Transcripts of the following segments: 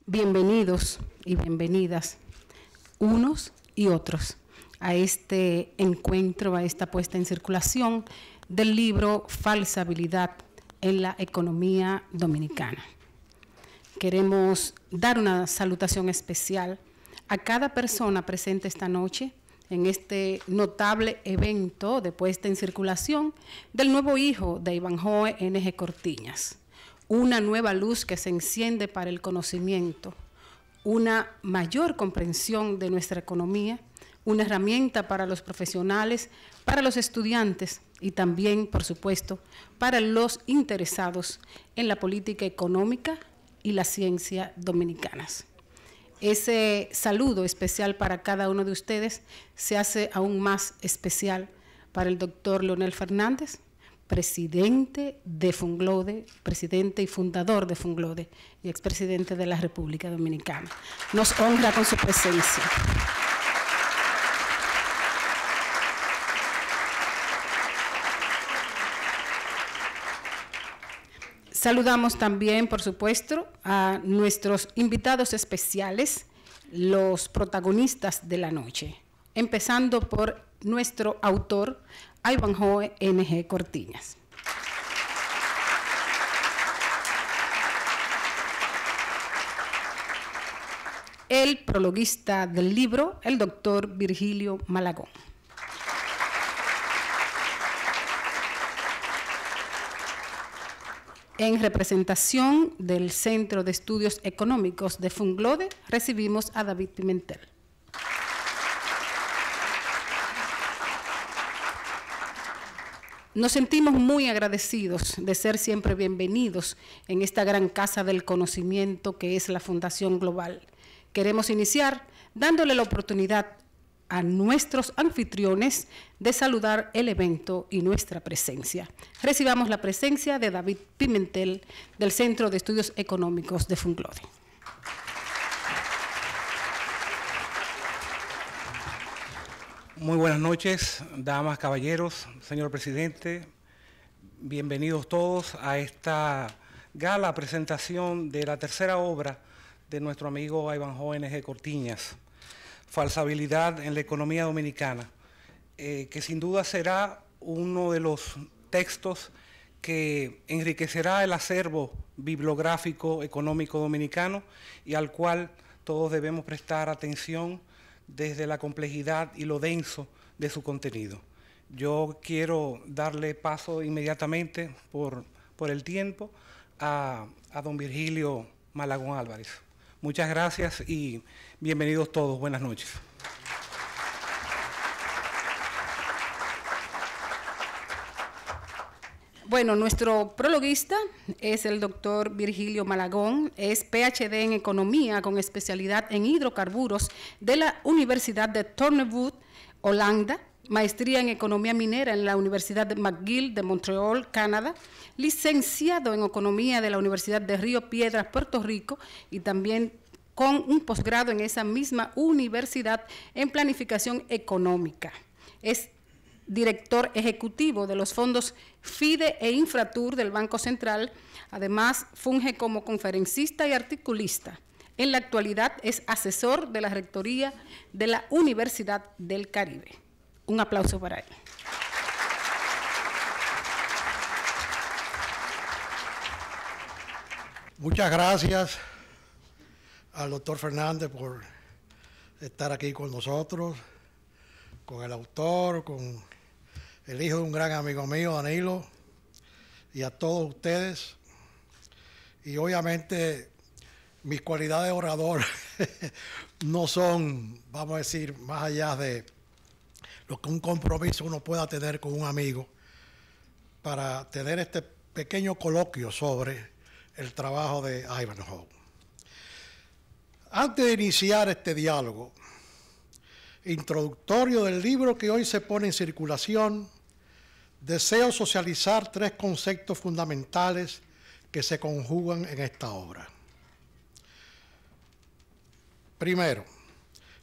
Bienvenidos y bienvenidas, unos y otros, a este encuentro, a esta puesta en circulación del libro Falsabilidad en la economía dominicana. Queremos dar una salutación especial a cada persona presente esta noche en este notable evento de puesta en circulación del nuevo hijo de Ivanhoe N.G. Cortiñas. Una nueva luz que se enciende para el conocimiento, una mayor comprensión de nuestra economía, una herramienta para los profesionales, para los estudiantes y también, por supuesto, para los interesados en la política económica y la ciencia dominicanas. Ese saludo especial para cada uno de ustedes se hace aún más especial para el doctor Leonel Fernández, presidente de Funglode, presidente y fundador de Funglode y expresidente de la República Dominicana. Nos honra con su presencia. Saludamos también, por supuesto, a nuestros invitados especiales, los protagonistas de la noche, empezando por nuestro autor, Ivanhoe N.G. Cortiñas. El prologuista del libro, el doctor Virgilio Malagón. En representación del Centro de Estudios Económicos de Funglode, recibimos a David Pimentel. Nos sentimos muy agradecidos de ser siempre bienvenidos en esta gran casa del conocimiento que es la Fundación Global. Queremos iniciar dándole la oportunidad a nuestros anfitriones de saludar el evento y nuestra presencia. Recibamos la presencia de David Pimentel del Centro de Estudios Económicos de Funglode. Muy buenas noches, damas, caballeros, señor presidente. Bienvenidos todos a esta gala presentación de la tercera obra de nuestro amigo Ivanhoe N.G. Cortiñas, Falsabilidad en la economía dominicana, que sin duda será uno de los textos que enriquecerá el acervo bibliográfico económico dominicano y al cual todos debemos prestar atención desde la complejidad y lo denso de su contenido. Yo quiero darle paso inmediatamente por el tiempo a don Virgilio Malagón Álvarez. Muchas gracias y bienvenidos todos. Buenas noches. Bueno, nuestro prologuista es el doctor Virgilio Malagón, es PhD en Economía con especialidad en hidrocarburos de la Universidad de Turnhout, Holanda, maestría en Economía Minera en la Universidad de McGill de Montreal, Canadá, licenciado en Economía de la Universidad de Río Piedras, Puerto Rico, y también con un posgrado en esa misma universidad en Planificación Económica. Es director ejecutivo de los fondos FIDE e Infratur del Banco Central. Además, funge como conferencista y articulista. En la actualidad es asesor de la Rectoría de la Universidad del Caribe. Un aplauso para él. Muchas gracias al doctor Fernández por estar aquí con nosotros, con el autor, con el hijo de un gran amigo mío, Danilo, y a todos ustedes. Y obviamente mis cualidades de orador no son, vamos a decir, más allá de lo que un compromiso uno pueda tener con un amigo para tener este pequeño coloquio sobre el trabajo de Ivanhoe. Antes de iniciar este diálogo introductorio del libro que hoy se pone en circulación, deseo socializar tres conceptos fundamentales que se conjugan en esta obra. Primero,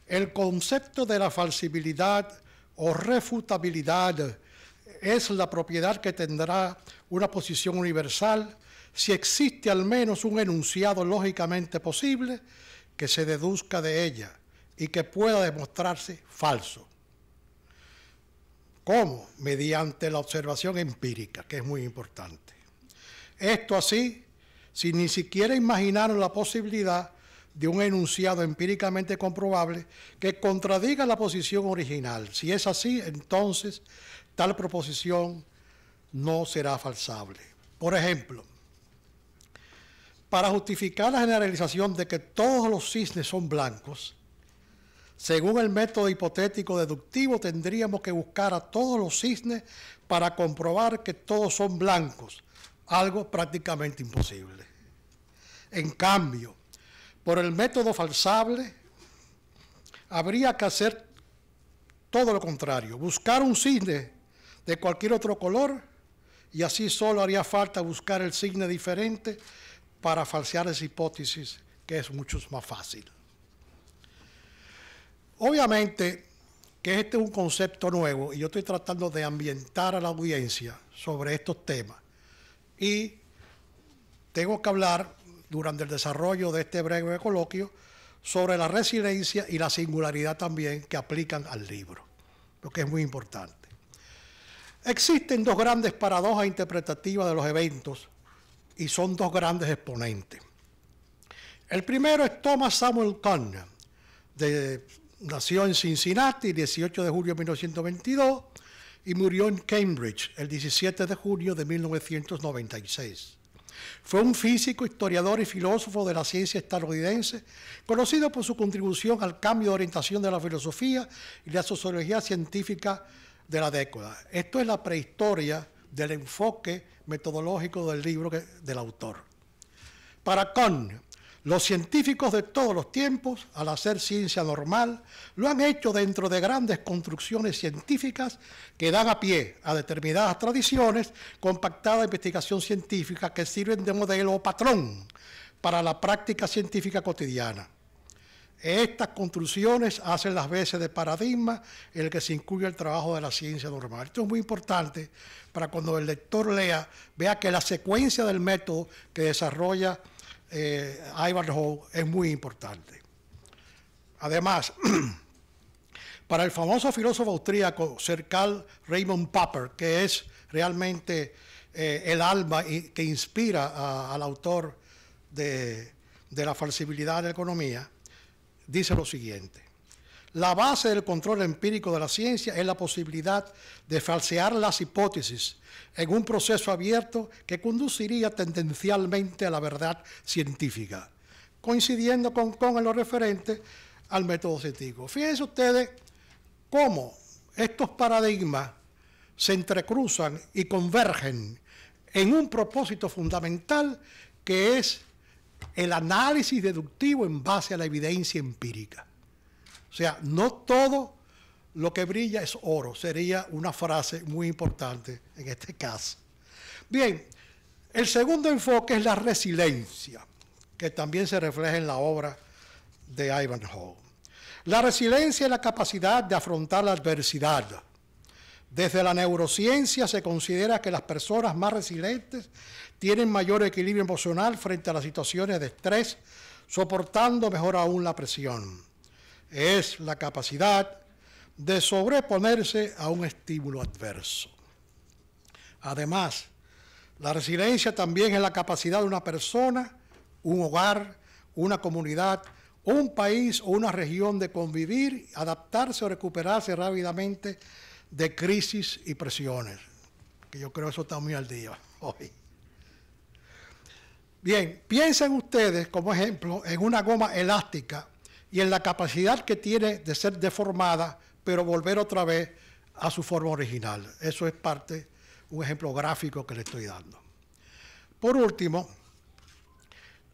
el concepto de la falsibilidad o refutabilidad es la propiedad que tendrá una posición universal si existe al menos un enunciado lógicamente posible que se deduzca de ella y que pueda demostrarse falso. ¿Cómo? Mediante la observación empírica, que es muy importante. Esto así, sin ni siquiera imaginar la posibilidad de un enunciado empíricamente comprobable que contradiga la posición original. Si es así, entonces tal proposición no será falsable. Por ejemplo, para justificar la generalización de que todos los cisnes son blancos, según el método hipotético deductivo, tendríamos que buscar a todos los cisnes para comprobar que todos son blancos, algo prácticamente imposible. En cambio, por el método falsable, habría que hacer todo lo contrario, buscar un cisne de cualquier otro color y así solo haría falta buscar el cisne diferente para falsear esa hipótesis, que es mucho más fácil. Obviamente que este es un concepto nuevo y yo estoy tratando de ambientar a la audiencia sobre estos temas y tengo que hablar durante el desarrollo de este breve coloquio sobre la resiliencia y la singularidad también que aplican al libro, lo que es muy importante. Existen dos grandes paradojas interpretativas de los eventos y son dos grandes exponentes. El primero es Thomas Samuel Kuhn, nació en Cincinnati el 18 de julio de 1922 y murió en Cambridge el 17 de junio de 1996. Fue un físico, historiador y filósofo de la ciencia estadounidense, conocido por su contribución al cambio de orientación de la filosofía y la sociología científica de la década. Esto es la prehistoria del enfoque metodológico del libro del autor. Para Kuhn, los científicos de todos los tiempos, al hacer ciencia normal, lo han hecho dentro de grandes construcciones científicas que dan a pie a determinadas tradiciones compactadas de investigación científica que sirven de modelo o patrón para la práctica científica cotidiana. Estas construcciones hacen las veces de paradigma en el que se incluye el trabajo de la ciencia normal. Esto es muy importante para cuando el lector lea, vea que la secuencia del método que desarrolla Ivanhoe es muy importante. Además, para el famoso filósofo austríaco Sir Karl Raimund Popper, que es realmente el alma que inspira al autor de la falsibilidad de la economía, dice lo siguiente: la base del control empírico de la ciencia es la posibilidad de falsear las hipótesis en un proceso abierto que conduciría tendencialmente a la verdad científica, coincidiendo con en lo referente al método científico. Fíjense ustedes cómo estos paradigmas se entrecruzan y convergen en un propósito fundamental que es el análisis deductivo en base a la evidencia empírica. O sea, no todo lo que brilla es oro, sería una frase muy importante en este caso. Bien, el segundo enfoque es la resiliencia, que también se refleja en la obra de Ivanhoe. La resiliencia es la capacidad de afrontar la adversidad. Desde la neurociencia se considera que las personas más resilientes tienen mayor equilibrio emocional frente a las situaciones de estrés, soportando mejor aún la presión. Es la capacidad de sobreponerse a un estímulo adverso. Además, la resiliencia también es la capacidad de una persona, un hogar, una comunidad, un país o una región de convivir, adaptarse o recuperarse rápidamente de crisis y presiones, que yo creo que eso está muy al día hoy. Bien, piensen ustedes, como ejemplo, en una goma elástica y en la capacidad que tiene de ser deformada, pero volver otra vez a su forma original. Eso es un ejemplo gráfico que le estoy dando. Por último,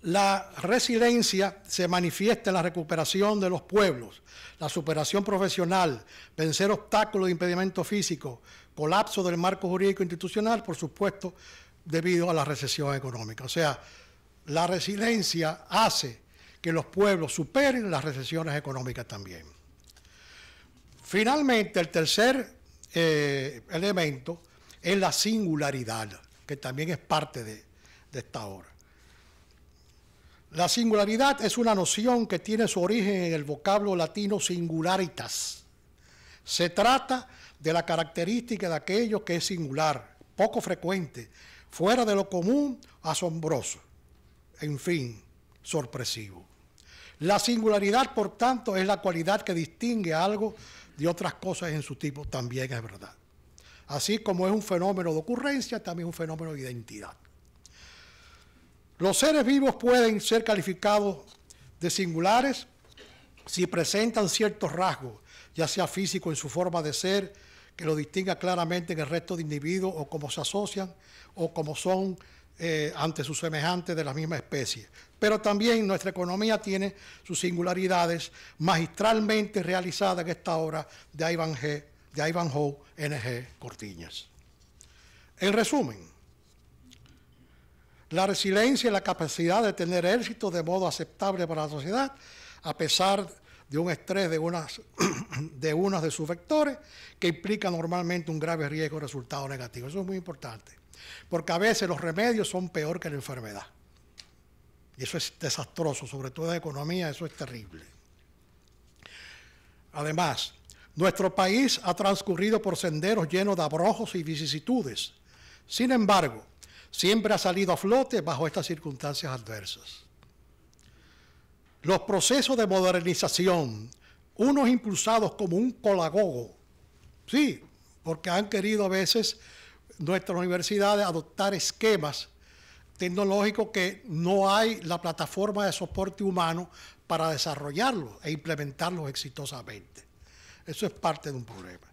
la resiliencia se manifiesta en la recuperación de los pueblos, la superación profesional, vencer obstáculos e impedimentos físicos, colapso del marco jurídico institucional, por supuesto, debido a la recesión económica. O sea, la resiliencia hace que los pueblos superen las recesiones económicas también. Finalmente, el tercer elemento es la singularidad. que también es parte de esta obra. La singularidad es una noción que tiene su origen en el vocablo latino singularitas. Se trata de la característica de aquello que es singular, poco frecuente, fuera de lo común, asombroso, en fin, sorpresivo. La singularidad, por tanto, es la cualidad que distingue algo de otras cosas en su tipo, también es verdad. Así como es un fenómeno de ocurrencia, también es un fenómeno de identidad. Los seres vivos pueden ser calificados de singulares si presentan ciertos rasgos, ya sea físico en su forma de ser, que lo distinga claramente en el resto de individuos, o cómo se asocian, o cómo son ante sus semejantes de la misma especie. Pero también nuestra economía tiene sus singularidades magistralmente realizadas en esta obra de Ivanhoe N.G. Cortiñas. En resumen, la resiliencia y la capacidad de tener éxito de modo aceptable para la sociedad, a pesar de un estrés de unos de sus vectores, que implica normalmente un grave riesgo de resultados negativos. Eso es muy importante, porque a veces los remedios son peor que la enfermedad. Y eso es desastroso, sobre todo en economía, eso es terrible. Además, nuestro país ha transcurrido por senderos llenos de abrojos y vicisitudes. Sin embargo, siempre ha salido a flote bajo estas circunstancias adversas. Los procesos de modernización, unos impulsados como un colagogo, sí, porque han querido a veces nuestras universidades adoptar esquemas tecnológicos que no hay la plataforma de soporte humano para desarrollarlos e implementarlos exitosamente. Eso es parte de un problema.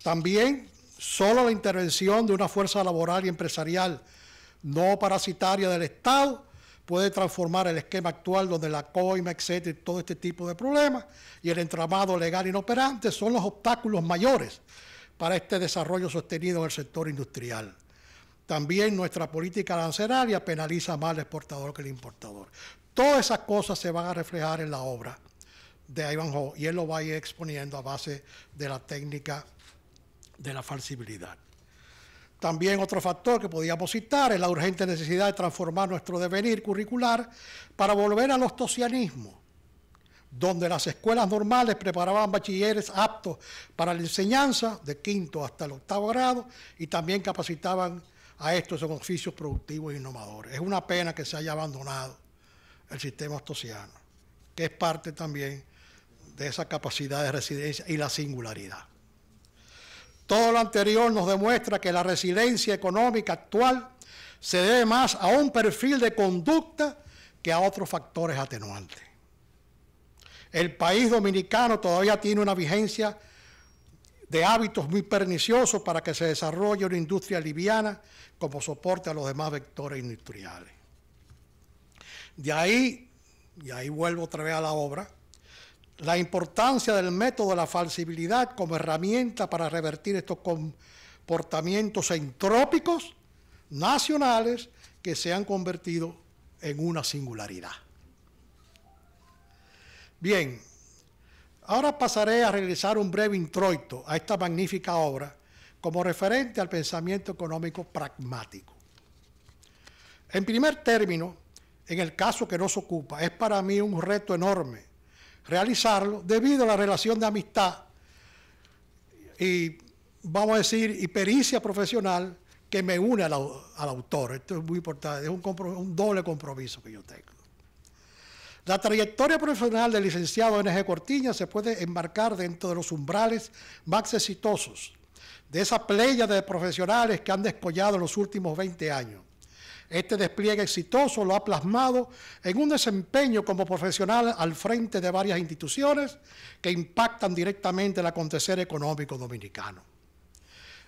También solo la intervención de una fuerza laboral y empresarial no parasitaria del Estado puede transformar el esquema actual donde la coima, etcétera, todo este tipo de problemas y el entramado legal inoperante son los obstáculos mayores para este desarrollo sostenido en el sector industrial. También nuestra política arancelaria penaliza más al exportador que el importador. Todas esas cosas se van a reflejar en la obra de Ivanhoe y él lo va a ir exponiendo a base de la técnica de la falsibilidad. También otro factor que podíamos citar es la urgente necesidad de transformar nuestro devenir curricular para volver al ostosianismo, donde las escuelas normales preparaban bachilleres aptos para la enseñanza de quinto hasta el octavo grado y también capacitaban a estos en oficios productivos e innovadores. Es una pena que se haya abandonado el sistema ostosiano, que es parte también de esa capacidad de resiliencia y la singularidad. Todo lo anterior nos demuestra que la resiliencia económica actual se debe más a un perfil de conducta que a otros factores atenuantes. El país dominicano todavía tiene una vigencia de hábitos muy perniciosos para que se desarrolle una industria liviana como soporte a los demás vectores industriales. De ahí, y ahí vuelvo otra vez a la obra, la importancia del método de la falsibilidad como herramienta para revertir estos comportamientos entrópicos nacionales que se han convertido en una singularidad. Bien, ahora pasaré a realizar un breve introito a esta magnífica obra como referente al pensamiento económico pragmático. En primer término, en el caso que nos ocupa, es para mí un reto enorme realizarlo debido a la relación de amistad y, vamos a decir, y pericia profesional que me une al autor. Esto es muy importante, es un doble compromiso que yo tengo. La trayectoria profesional del licenciado N.G. Cortiñas se puede enmarcar dentro de los umbrales más exitosos de esa playa de profesionales que han descollado en los últimos 20 años. Este despliegue exitoso lo ha plasmado en un desempeño como profesional al frente de varias instituciones que impactan directamente el acontecer económico dominicano.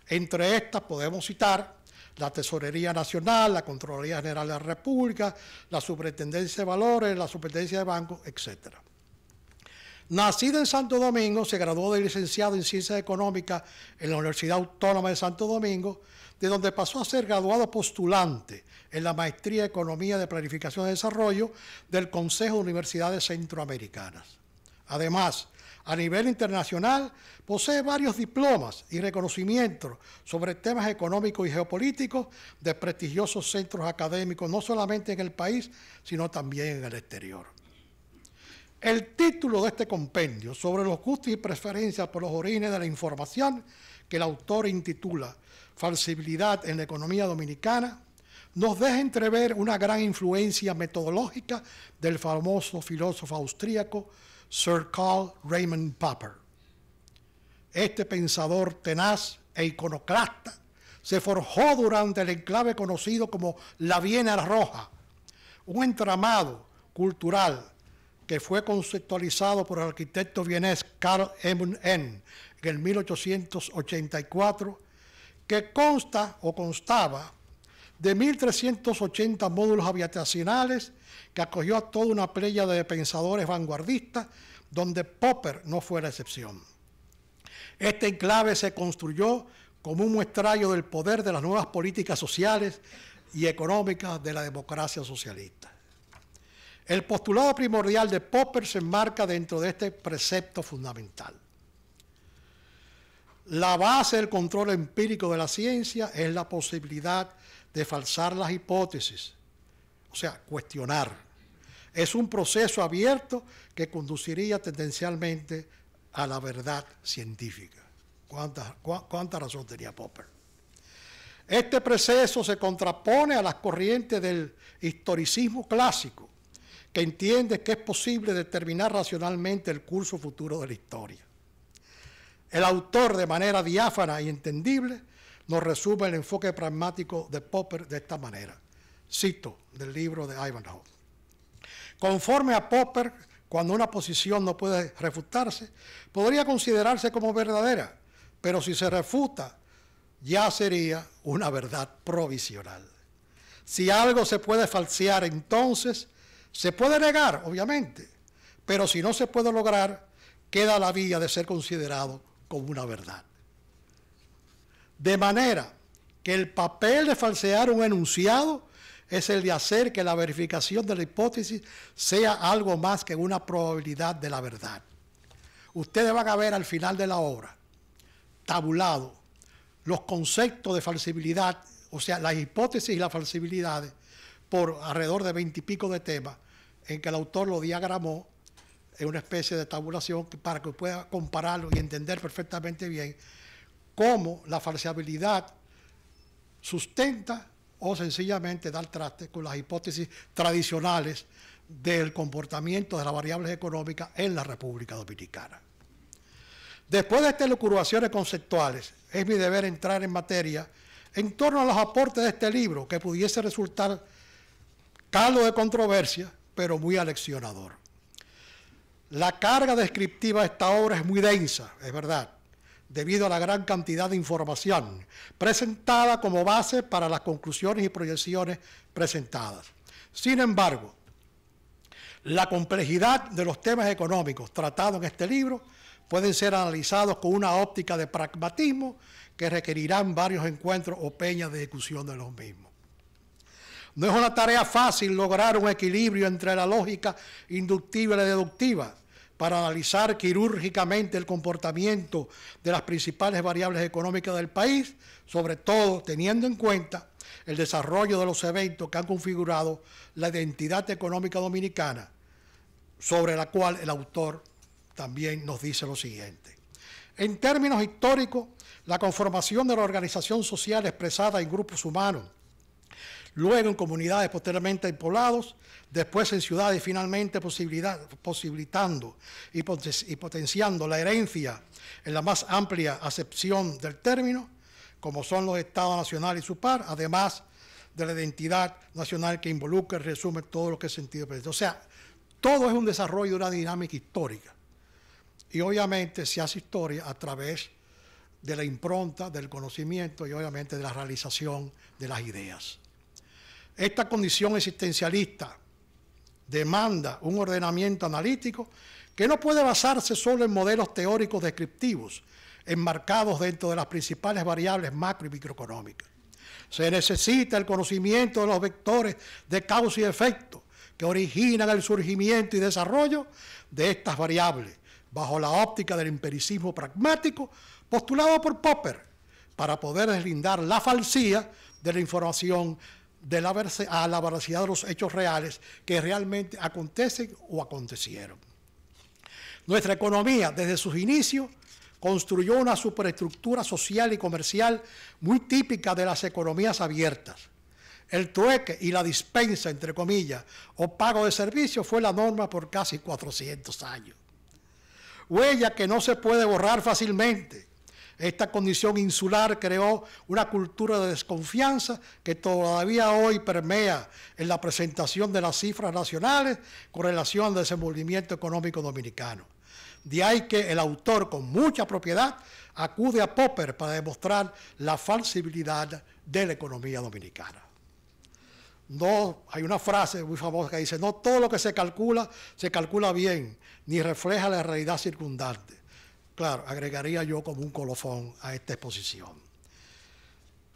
Entre estas podemos citar la Tesorería Nacional, la Contraloría General de la República, la Superintendencia de Valores, la Superintendencia de Bancos, etc. Nacido en Santo Domingo, se graduó de licenciado en Ciencias Económicas en la Universidad Autónoma de Santo Domingo, de donde pasó a ser graduado postulante en la Maestría de Economía de Planificación y Desarrollo del Consejo de Universidades Centroamericanas. Además, A nivel internacional, posee varios diplomas y reconocimientos sobre temas económicos y geopolíticos de prestigiosos centros académicos, no solamente en el país, sino también en el exterior. El título de este compendio, sobre los gustos y preferencias por los orígenes de la información, que el autor intitula Falsibilidad en la economía dominicana, nos deja entrever una gran influencia metodológica del famoso filósofo austríaco Sir Karl Raimund Popper. Este pensador tenaz e iconoclasta se forjó durante el enclave conocido como la Viena Roja, un entramado cultural que fue conceptualizado por el arquitecto vienés Karl Edmund N. en el 1884, que constaba de 1.380 módulos habitacionales que acogió a toda una pléyade de pensadores vanguardistas, donde Popper no fue la excepción. Este enclave se construyó como un muestrario del poder de las nuevas políticas sociales y económicas de la democracia socialista. El postulado primordial de Popper se enmarca dentro de este precepto fundamental. La base del control empírico de la ciencia es la posibilidad de falsar las hipótesis, o sea, cuestionar. Es un proceso abierto que conduciría tendencialmente a la verdad científica. ¿Cuánta razón tenía Popper? Este proceso se contrapone a las corrientes del historicismo clásico, que entiende que es posible determinar racionalmente el curso futuro de la historia. El autor, de manera diáfana y entendible, nos resume el enfoque pragmático de Popper de esta manera. Cito del libro de Ivanhoe. Conforme a Popper, cuando una posición no puede refutarse, podría considerarse como verdadera, pero si se refuta, ya sería una verdad provisional. Si algo se puede falsear, entonces se puede negar, obviamente, pero si no se puede lograr, queda la vía de ser considerado como una verdad. De manera que el papel de falsear un enunciado es el de hacer que la verificación de la hipótesis sea algo más que una probabilidad de la verdad. Ustedes van a ver al final de la obra, tabulado, los conceptos de falsibilidad, o sea, las hipótesis y las falsibilidades, por alrededor de 20 y pico de temas, en que el autor lo diagramó en una especie de tabulación para que pueda compararlo y entender perfectamente bien cómo la falsibilidad sustenta o sencillamente da el traste con las hipótesis tradicionales del comportamiento de las variables económicas en la República Dominicana. Después de estas elucubraciones conceptuales, es mi deber entrar en materia en torno a los aportes de este libro, que pudiese resultar caldo de controversia, pero muy aleccionador. La carga descriptiva de esta obra es muy densa, es verdad, debido a la gran cantidad de información presentada como base para las conclusiones y proyecciones presentadas. Sin embargo, la complejidad de los temas económicos tratados en este libro pueden ser analizados con una óptica de pragmatismo que requerirán varios encuentros o peñas de ejecución de los mismos. No es una tarea fácil lograr un equilibrio entre la lógica inductiva y la deductiva para analizar quirúrgicamente el comportamiento de las principales variables económicas del país, sobre todo teniendo en cuenta el desarrollo de los eventos que han configurado la identidad económica dominicana, sobre la cual el autor también nos dice lo siguiente. En términos históricos, la conformación de la organización social expresada en grupos humanos, luego en comunidades, posteriormente en poblados, después en ciudades y finalmente posibilitando y potenciando la herencia en la más amplia acepción del término, como son los estados nacionales y su par, además de la identidad nacional que involucra y resume todo lo que es sentido presente. O sea, todo es un desarrollo de una dinámica histórica. Y obviamente se hace historia a través de la impronta, del conocimiento y obviamente de la realización de las ideas. Esta condición existencialista demanda un ordenamiento analítico que no puede basarse solo en modelos teóricos descriptivos, enmarcados dentro de las principales variables macro y microeconómicas. Se necesita el conocimiento de los vectores de causa y efecto que originan el surgimiento y desarrollo de estas variables, bajo la óptica del empiricismo pragmático postulado por Popper, para poder deslindar la falsía de la información a la veracidad de los hechos reales que realmente acontecen o acontecieron. Nuestra economía, desde sus inicios, construyó una superestructura social y comercial muy típica de las economías abiertas. El trueque y la dispensa, entre comillas, o pago de servicios fue la norma por casi 400 años. Huella que no se puede borrar fácilmente. Esta condición insular creó una cultura de desconfianza que todavía hoy permea en la presentación de las cifras nacionales con relación al desenvolvimiento económico dominicano. De ahí que el autor, con mucha propiedad, acude a Popper para demostrar la falsibilidad de la economía dominicana. No, hay una frase muy famosa que dice: no todo lo que se calcula bien, ni refleja la realidad circundante. Claro, agregaría yo como un colofón a esta exposición.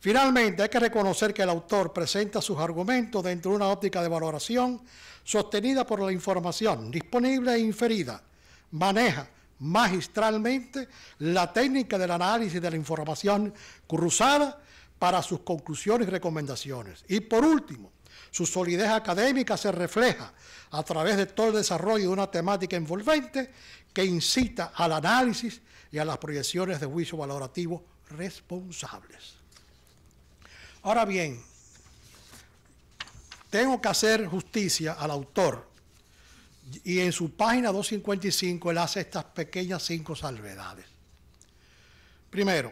Finalmente, hay que reconocer que el autor presenta sus argumentos dentro de una óptica de valoración sostenida por la información disponible e inferida. Maneja magistralmente la técnica del análisis de la información cruzada para sus conclusiones y recomendaciones. Y por último, su solidez académica se refleja a través de todo el desarrollo de una temática envolvente que incita al análisis y a las proyecciones de juicio valorativo responsables. Ahora bien, tengo que hacer justicia al autor, y en su página 255 él hace estas pequeñas 5 salvedades. Primero,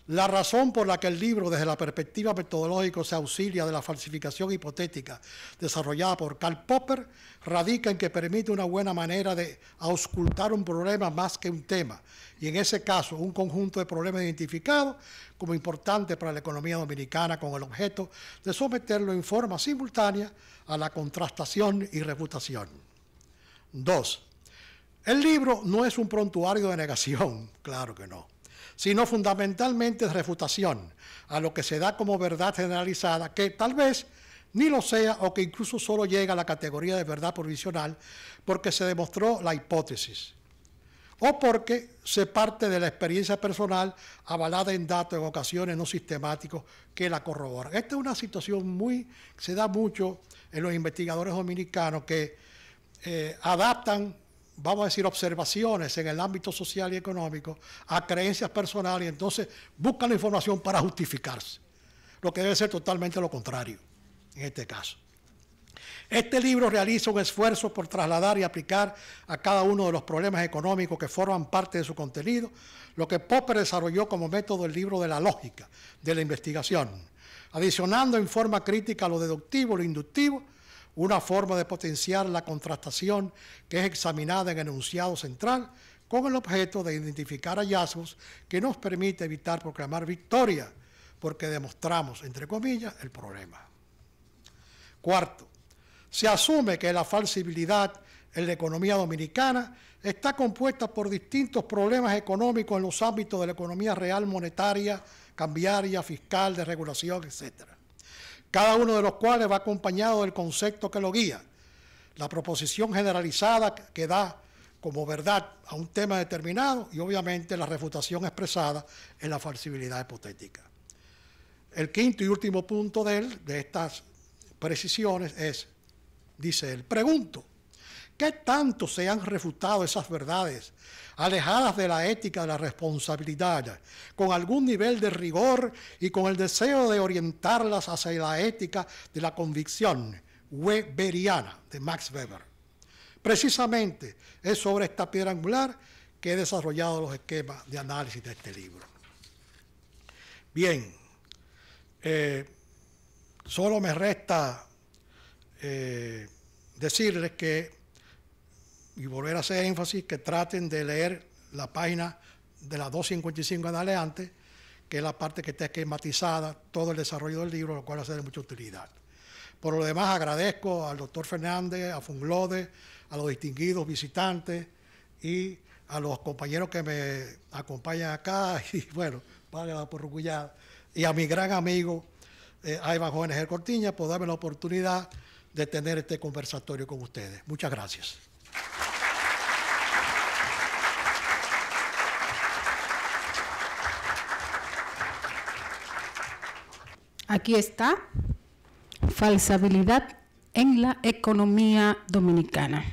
la razón por la que el libro desde la perspectiva metodológica se auxilia de la falsificación hipotética desarrollada por Karl Popper radica en que permite una buena manera de auscultar un problema más que un tema, y en ese caso un conjunto de problemas identificados como importantes para la economía dominicana con el objeto de someterlo en forma simultánea a la contrastación y refutación. 2. El libro no es un prontuario de negación, claro que no, sino fundamentalmente de refutación a lo que se da como verdad generalizada, que tal vez ni lo sea o que incluso solo llega a la categoría de verdad provisional porque se demostró la hipótesis o porque se parte de la experiencia personal avalada en datos en ocasiones no sistemáticos que la corroboran. Esta es una situación se da mucho en los investigadores dominicanos que adaptan, vamos a decir, observaciones en el ámbito social y económico a creencias personales y entonces buscan la información para justificarse, lo que debe ser totalmente lo contrario en este caso. Este libro realiza un esfuerzo por trasladar y aplicar a cada uno de los problemas económicos que forman parte de su contenido, lo que Popper desarrolló como método del libro de la lógica de la investigación, adicionando en forma crítica lo deductivo, lo inductivo, una forma de potenciar la contrastación que es examinada en el enunciado central con el objeto de identificar hallazgos que nos permite evitar proclamar victoria, porque demostramos, entre comillas, el problema. Cuarto, se asume que la falsibilidad en la economía dominicana está compuesta por distintos problemas económicos en los ámbitos de la economía real, monetaria, cambiaria, fiscal, de regulación, etc., cada uno de los cuales va acompañado del concepto que lo guía, la proposición generalizada que da como verdad a un tema determinado y obviamente la refutación expresada en la falsibilidad hipotética. El quinto y último punto de estas precisiones es, dice él, pregunto, ¿qué tanto se han refutado esas verdades alejadas de la ética de la responsabilidad, con algún nivel de rigor y con el deseo de orientarlas hacia la ética de la convicción weberiana de Max Weber? Precisamente es sobre esta piedra angular que he desarrollado los esquemas de análisis de este libro. Bien, solo me resta decirles que y volver a hacer énfasis que traten de leer la página de la 255 en adelante, que es la parte que está esquematizada, todo el desarrollo del libro, lo cual va a ser de mucha utilidad. Por lo demás, agradezco al doctor Fernández, a Funglode, a los distinguidos visitantes y a los compañeros que me acompañan acá, y bueno, vale la porrugullada, y a mi gran amigo Ayvan Jóvenes Cortiña por darme la oportunidad de tener este conversatorio con ustedes. Muchas gracias. aquí está, falsabilidad en la economía dominicana.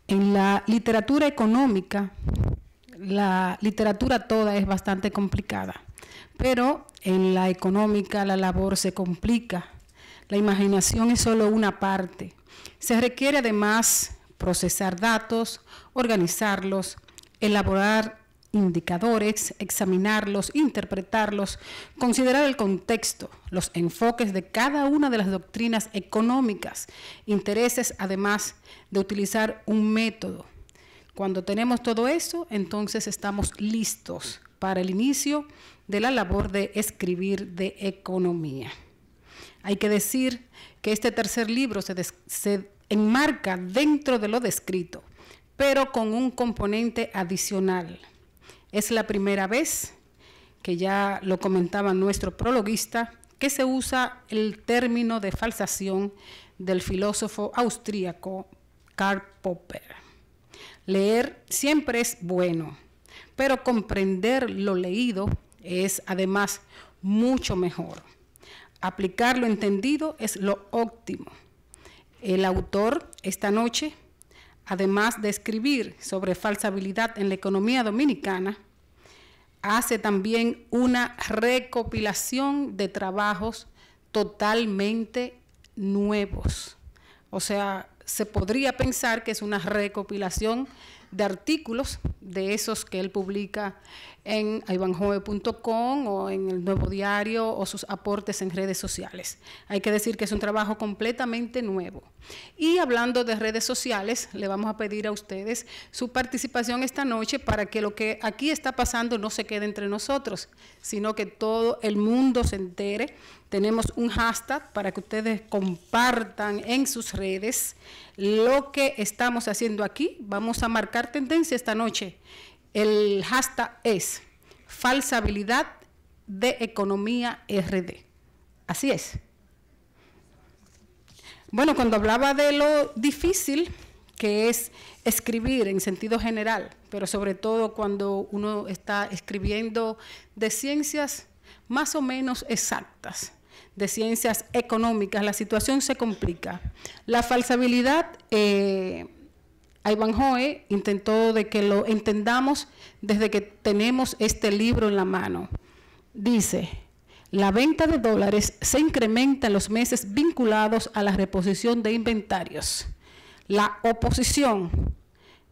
En la literatura económica, la literatura toda es bastante complicada, pero en la económica la labor se complica. La imaginación es solo una parte. Se requiere además procesar datos, organizarlos, elaborar indicadores, examinarlos, interpretarlos, considerar el contexto, los enfoques de cada una de las doctrinas económicas, intereses además de utilizar un método. Cuando tenemos todo eso, entonces estamos listos para el inicio de la labor de escribir de economía. Hay que decir que este tercer libro se enmarca dentro de lo descrito, pero con un componente adicional. Es la primera vez, que ya lo comentaba nuestro prologuista, que se usa el término de falsación del filósofo austríaco Karl Popper. Leer siempre es bueno, pero comprender lo leído es además mucho mejor. Aplicar lo entendido es lo óptimo. El autor esta noche, además de escribir sobre falsabilidad en la economía dominicana, hace también una recopilación de trabajos totalmente nuevos. O sea, se podría pensar que es una recopilación de artículos de esos que él publica en ivanhoe.com o en el Nuevo Diario o sus aportes en redes sociales. Hay que decir que es un trabajo completamente nuevo. Y hablando de redes sociales, le vamos a pedir a ustedes su participación esta noche para que lo que aquí está pasando no se quede entre nosotros, sino que todo el mundo se entere. Tenemos un hashtag para que ustedes compartan en sus redes lo que estamos haciendo aquí. Vamos a marcar tendencia esta noche. El hashtag es falsabilidad de economía RD. Así es. Bueno, cuando hablaba de lo difícil que es escribir en sentido general, pero sobre todo cuando uno está escribiendo de ciencias más o menos exactas, de ciencias económicas, la situación se complica. La falsabilidad, Ivanhoe intentó de que lo entendamos desde que tenemos este libro en la mano. Dice: la venta de dólares se incrementa en los meses vinculados a la reposición de inventarios. La oposición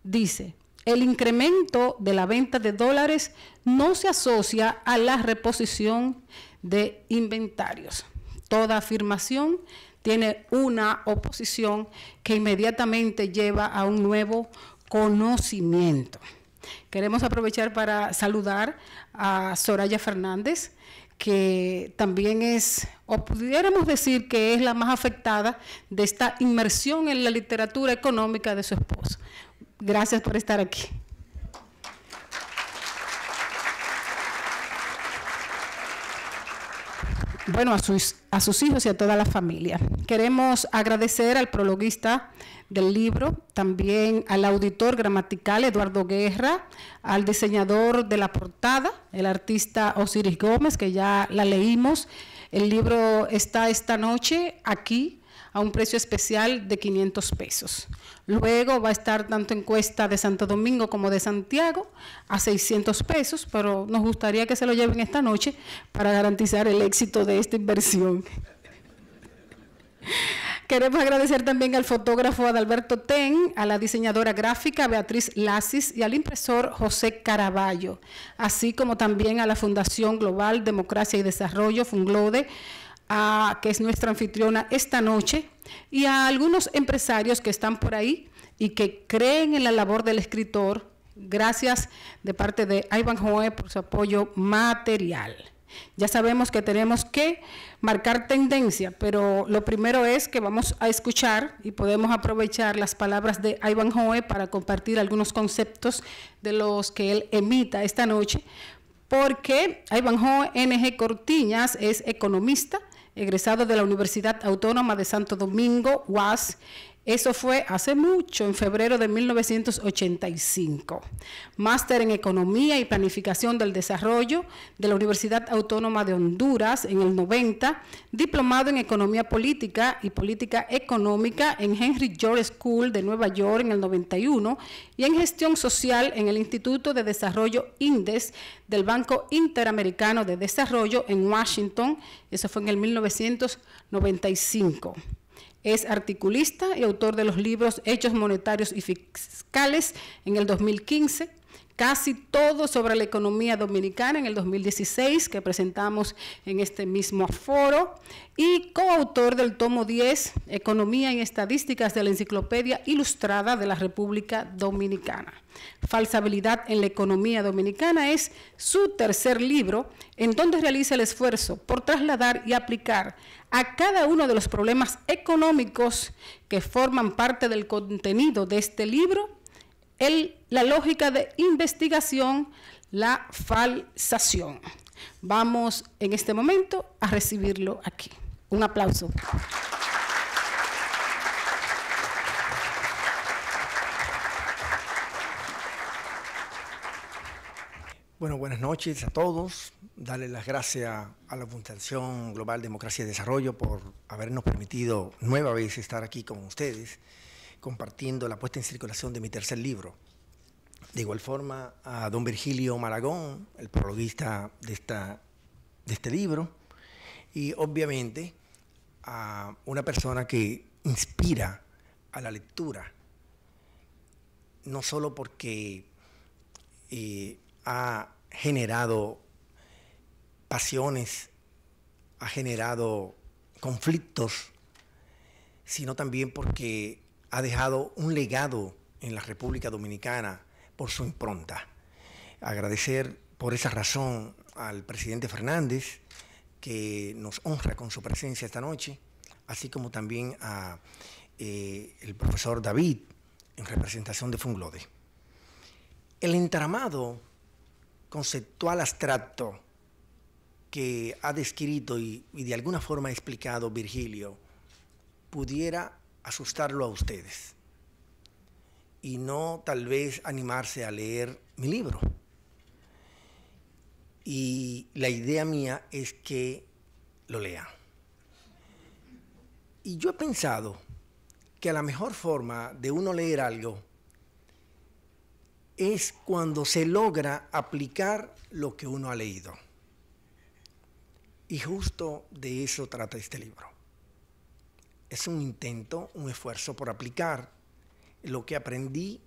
dice: el incremento de la venta de dólares no se asocia a la reposición de inventarios. Toda afirmación tiene una oposición que inmediatamente lleva a un nuevo conocimiento. Queremos aprovechar para saludar a Soraya Fernández, que también es, o pudiéramos decir que es la más afectada de esta inmersión en la literatura económica de su esposo. Gracias por estar aquí. Bueno, a sus hijos y a toda la familia. Queremos agradecer al prologuista del libro, también al auditor gramatical Eduardo Guerra, al diseñador de la portada, el artista Osiris Gómez, que ya la leímos. El libro está esta noche aquí a un precio especial de 500 pesos. Luego va a estar tanto en Cuesta de Santo Domingo como de Santiago a 600 pesos, pero nos gustaría que se lo lleven esta noche para garantizar el éxito de esta inversión. Queremos agradecer también al fotógrafo Adalberto Ten, a la diseñadora gráfica Beatriz Lasis y al impresor José Caraballo, así como también a la Fundación Global Democracia y Desarrollo, Funglode, que es nuestra anfitriona esta noche, y a algunos empresarios que están por ahí y que creen en la labor del escritor. Gracias de parte de Ivanhoe por su apoyo material. Ya sabemos que tenemos que marcar tendencia, pero lo primero es que vamos a escuchar y podemos aprovechar las palabras de Ivanhoe para compartir algunos conceptos de los que él emita esta noche, porque Ivanhoe N.G. Cortiñas es economista, egresado de la Universidad Autónoma de Santo Domingo, UAS, Eso fue hace mucho, en febrero de 1985. Máster en Economía y Planificación del Desarrollo de la Universidad Autónoma de Honduras en el 90. Diplomado en Economía Política y Política Económica en Henry George School de Nueva York en el 91. Y en Gestión Social en el Instituto de Desarrollo INDES del Banco Interamericano de Desarrollo en Washington. Eso fue en el 1995. Es articulista y autor de los libros Hechos Monetarios y Fiscales en el 2015, casi todo sobre la economía dominicana en el 2016, que presentamos en este mismo foro, y coautor del tomo 10, Economía y Estadísticas de la Enciclopedia Ilustrada de la República Dominicana. Falsabilidad en la economía dominicana es su tercer libro, en donde realiza el esfuerzo por trasladar y aplicar a cada uno de los problemas económicos que forman parte del contenido de este libro, la lógica de investigación, la falsación. Vamos en este momento a recibirlo aquí. Un aplauso. Bueno, buenas noches a todos. Darle las gracias a la Fundación Global Democracia y Desarrollo por habernos permitido nueva vez estar aquí con ustedes, compartiendo la puesta en circulación de mi tercer libro. De igual forma, a don Virgilio Malagón, el prologuista de este libro, y obviamente a una persona que inspira a la lectura, no solo porque ha generado pasiones, ha generado conflictos, sino también porque ha dejado un legado en la República Dominicana por su impronta. Agradecer por esa razón al presidente Fernández, que nos honra con su presencia esta noche, así como también a el profesor David, en representación de Funglode. El entramado conceptual abstracto que ha descrito y de alguna forma ha explicado Virgilio pudiera asustarlo a ustedes y no tal vez animarse a leer mi libro. Y la idea mía es que lo lean. Y yo he pensado que la mejor forma de uno leer algo es cuando se logra aplicar lo que uno ha leído. Y justo de eso trata este libro. Es un intento, un esfuerzo por aplicar lo que aprendí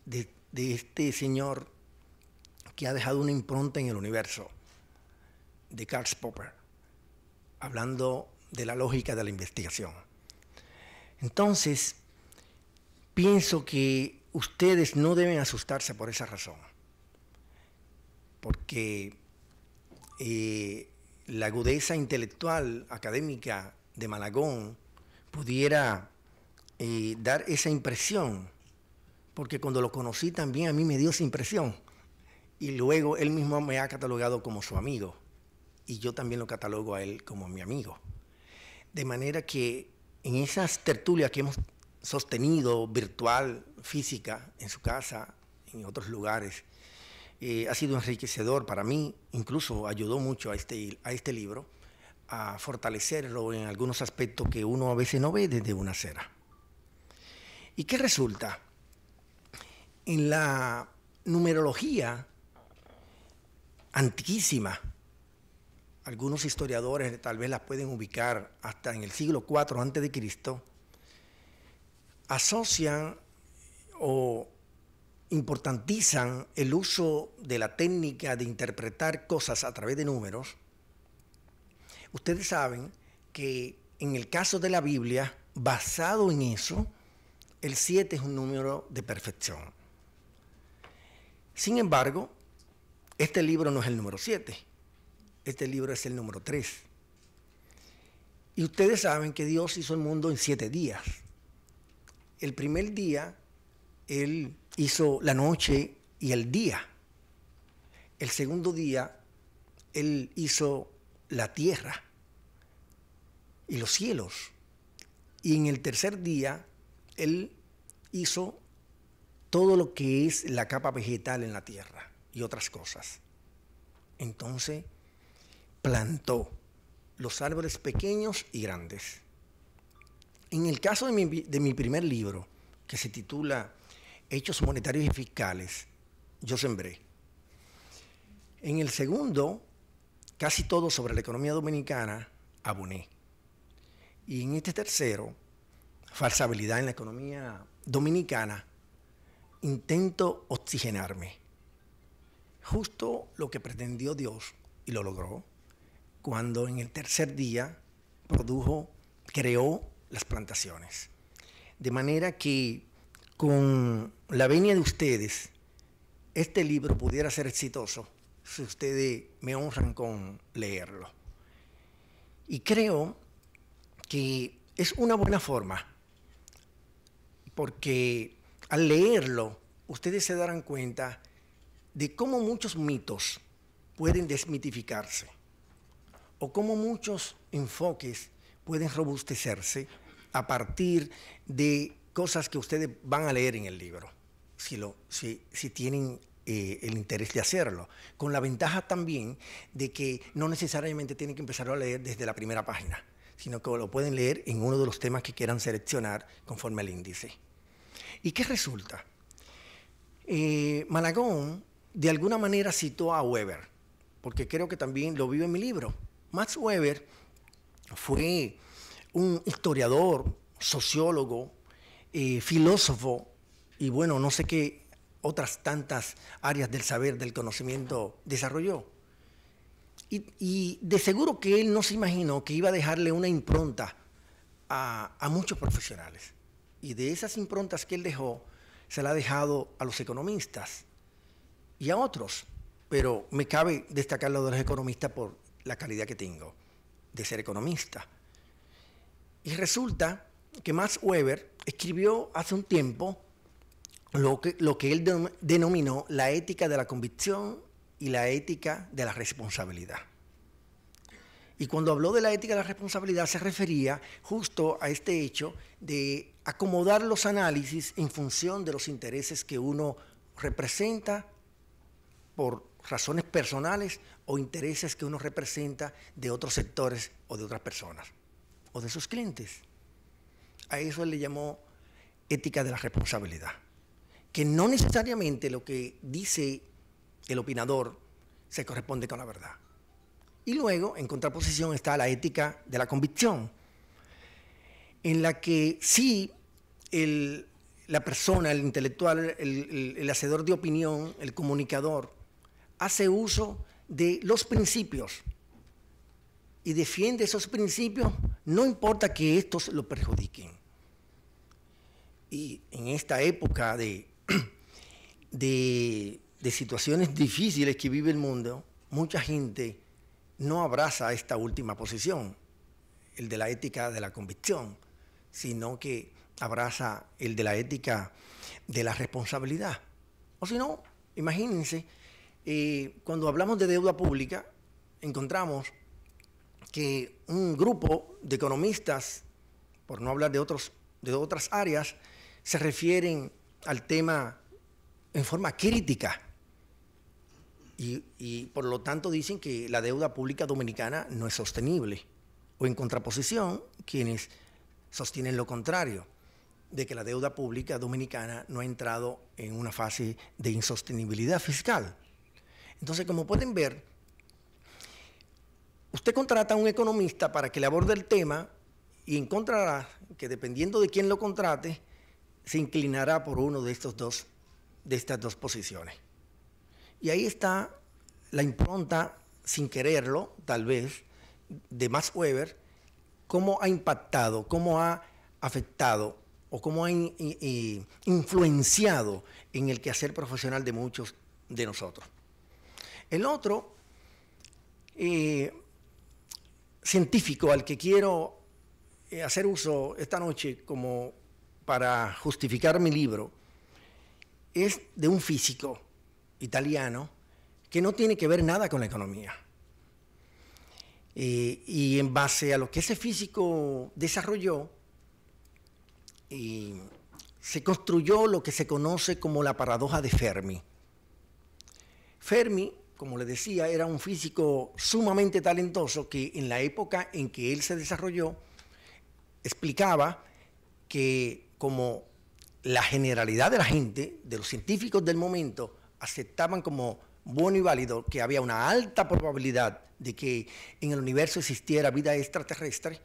de este señor que ha dejado una impronta en el universo, de Karl Popper, hablando de la lógica de la investigación. Entonces, pienso que ustedes no deben asustarse por esa razón, porque la agudeza intelectual, académica de Malagón pudiera dar esa impresión, porque cuando lo conocí también a mí me dio esa impresión, y luego él mismo me ha catalogado como su amigo, y yo también lo catalogo a él como mi amigo. De manera que en esas tertulias que hemos sostenido, virtual, física, en su casa, en otros lugares, ha sido enriquecedor para mí, incluso ayudó mucho a este libro a fortalecerlo en algunos aspectos que uno a veces no ve desde una acera. ¿Y qué resulta? En la numerología antiquísima, algunos historiadores tal vez la pueden ubicar hasta en el siglo IV a.C., asocian o importantizan el uso de la técnica de interpretar cosas a través de números. Ustedes saben que en el caso de la Biblia, basado en eso, el 7 es un número de perfección. Sin embargo, este libro no es el número 7, este libro es el número 3. Y ustedes saben que Dios hizo el mundo en 7 días. El primer día, Él hizo la noche y el día. El segundo día, Él hizo la tierra y los cielos. Y en el tercer día, él hizo todo lo que es la capa vegetal en la tierra y otras cosas. Entonces, plantó los árboles pequeños y grandes. En el caso de mi primer libro, que se titula Hechos monetarios y fiscales, yo sembré. En el segundo, casi todo sobre la economía dominicana, aboné. Y en este tercero, falsabilidad en la economía dominicana, intento oxigenarme. Justo lo que pretendió Dios, y lo logró, cuando en el tercer día creó las plantaciones. De manera que con la venia de ustedes, este libro pudiera ser exitoso si ustedes me honran con leerlo. Y creo que es una buena forma, porque al leerlo, ustedes se darán cuenta de cómo muchos mitos pueden desmitificarse, o cómo muchos enfoques pueden robustecerse a partir de cosas que ustedes van a leer en el libro, si tienen el interés de hacerlo, con la ventaja también de que no necesariamente tienen que empezar a leer desde la primera página, sino que lo pueden leer en uno de los temas que quieran seleccionar conforme al índice. ¿Y qué resulta? Malagón de alguna manera citó a Weber, porque creo que también lo vio en mi libro. Max Weber fue un historiador, sociólogo, filósofo y bueno, no sé qué otras tantas áreas del saber, del conocimiento desarrolló. Y de seguro que él no se imaginó que iba a dejarle una impronta a muchos profesionales. Y de esas improntas que él dejó, se la ha dejado a los economistas y a otros. Pero me cabe destacar lo de los economistas por la calidad que tengo de ser economista. Y resulta que Max Weber escribió hace un tiempo lo que él denominó la ética de la convicción y la ética de la responsabilidad. Y cuando habló de la ética de la responsabilidad se refería justo a este hecho de acomodar los análisis en función de los intereses que uno representa por razones personales o intereses que uno representa de otros sectores o de otras personas o de sus clientes. A eso él le llamó ética de la responsabilidad, que no necesariamente lo que dice el opinador se corresponde con la verdad. Y luego, en contraposición, está la ética de la convicción, en la que sí la persona, el intelectual, el hacedor de opinión, el comunicador, hace uso de los principios y defiende esos principios, no importa que estos lo perjudiquen. Y en esta época de situaciones difíciles que vive el mundo, mucha gente no abraza esta última posición, el de la ética de la convicción, sino que abraza el de la ética de la responsabilidad. O si no, imagínense, cuando hablamos de deuda pública, encontramos que un grupo de economistas, por no hablar de otras áreas, se refieren al tema en forma crítica y por lo tanto dicen que la deuda pública dominicana no es sostenible, o en contraposición quienes sostienen lo contrario, de que la deuda pública dominicana no ha entrado en una fase de insostenibilidad fiscal. Entonces, como pueden ver, usted contrata a un economista para que le aborde el tema y encontrará que dependiendo de quién lo contrate, se inclinará por uno de estas dos posiciones. Y ahí está la impronta, sin quererlo, tal vez, de Max Weber, cómo ha impactado, cómo ha afectado o cómo ha influenciado en el quehacer profesional de muchos de nosotros. El otro científico al que quiero hacer uso esta noche como para justificar mi libro es de un físico italiano que no tiene que ver nada con la economía. Y en base a lo que ese físico desarrolló, se construyó lo que se conoce como la paradoja de Fermi. Fermi, como le decía, era un físico sumamente talentoso que en la época en que él se desarrolló explicaba que como la generalidad de la gente, de los científicos del momento, aceptaban como bueno y válido que había una alta probabilidad de que en el universo existiera vida extraterrestre,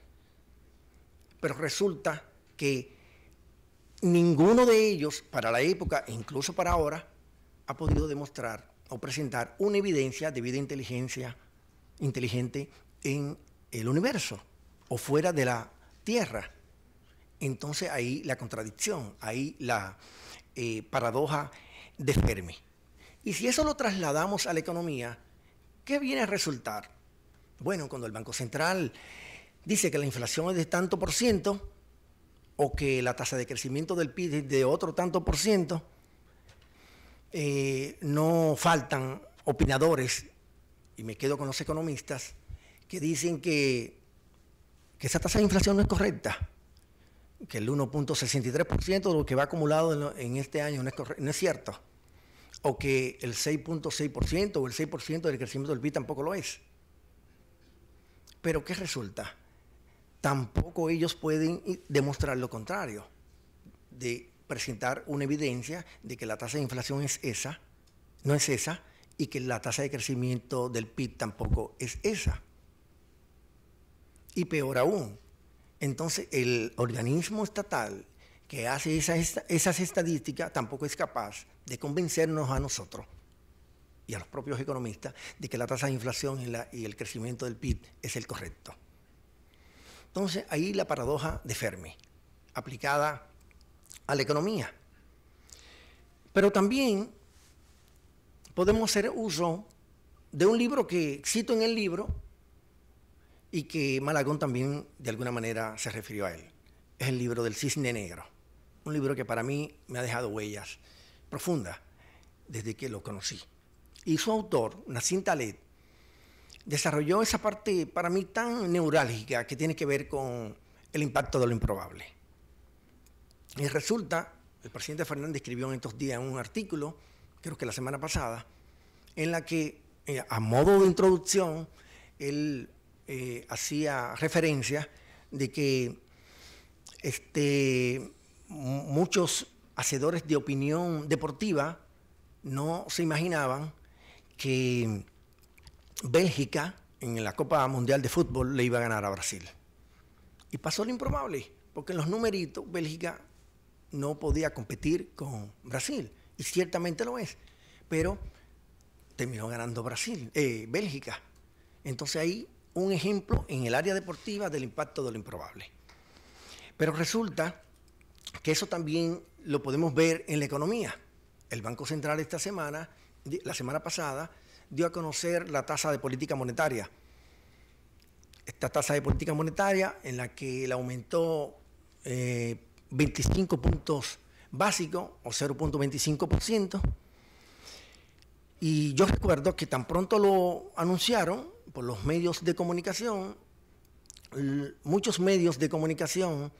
pero resulta que ninguno de ellos, para la época e incluso para ahora, ha podido demostrar o presentar una evidencia de vida inteligente en el universo o fuera de la Tierra. Entonces ahí la contradicción, ahí la paradoja de Fermi. Y si eso lo trasladamos a la economía, ¿qué viene a resultar? Bueno, cuando el Banco Central dice que la inflación es de tanto por ciento o que la tasa de crecimiento del PIB es de otro tanto por ciento, no faltan opinadores, y me quedo con los economistas, que dicen que esa tasa de inflación no es correcta, que el 1.63% de lo que va acumulado en este año no es cierto, o que el 6.6% o el 6% del crecimiento del PIB tampoco lo es. Pero ¿qué resulta? Tampoco ellos pueden demostrar lo contrario, de presentar una evidencia de que la tasa de inflación no es esa, y que la tasa de crecimiento del PIB tampoco es esa. Y peor aún, entonces el organismo estatal que hace esas estadísticas tampoco es capaz de convencernos a nosotros y a los propios economistas de que la tasa de inflación y el crecimiento del PIB es el correcto. Entonces ahí la paradoja de Fermi, aplicada a la economía. Pero también podemos hacer uso de un libro que cito en el libro y que Malagón también de alguna manera se refirió a él. Es el libro del Cisne Negro, un libro que para mí me ha dejado huellas profundas desde que lo conocí. Y su autor, Nassim Taleb, desarrolló esa parte para mí tan neurálgica que tiene que ver con el impacto de lo improbable. Y resulta, el presidente Fernández escribió en estos días un artículo, creo que la semana pasada, en la que a modo de introducción él hacía referencia de que muchos hacedores de opinión deportiva no se imaginaban que Bélgica en la Copa Mundial de Fútbol le iba a ganar a Brasil. Y pasó lo improbable, porque en los numeritos Bélgica no podía competir con Brasil, y ciertamente lo es, pero terminó ganando Bélgica. Entonces ahí un ejemplo en el área deportiva del impacto de lo improbable. Pero resulta que eso también lo podemos ver en la economía. El Banco Central la semana pasada, dio a conocer la tasa de política monetaria. Esta tasa de política monetaria en la que la aumentó 25 puntos básicos o 0.25%. Y yo recuerdo que tan pronto lo anunciaron por los medios de comunicación, muchos medios de comunicación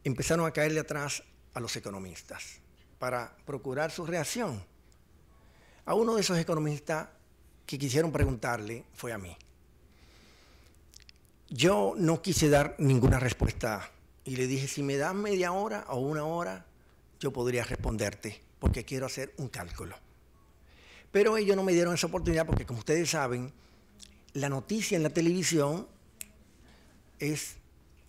empezaron a caerle atrás a los economistas para procurar su reacción. A uno de esos economistas que quisieron preguntarle fue a mí. Yo no quise dar ninguna respuesta y le dije, si me das media hora o una hora, yo podría responderte, porque quiero hacer un cálculo. Pero ellos no me dieron esa oportunidad porque, como ustedes saben, la noticia en la televisión es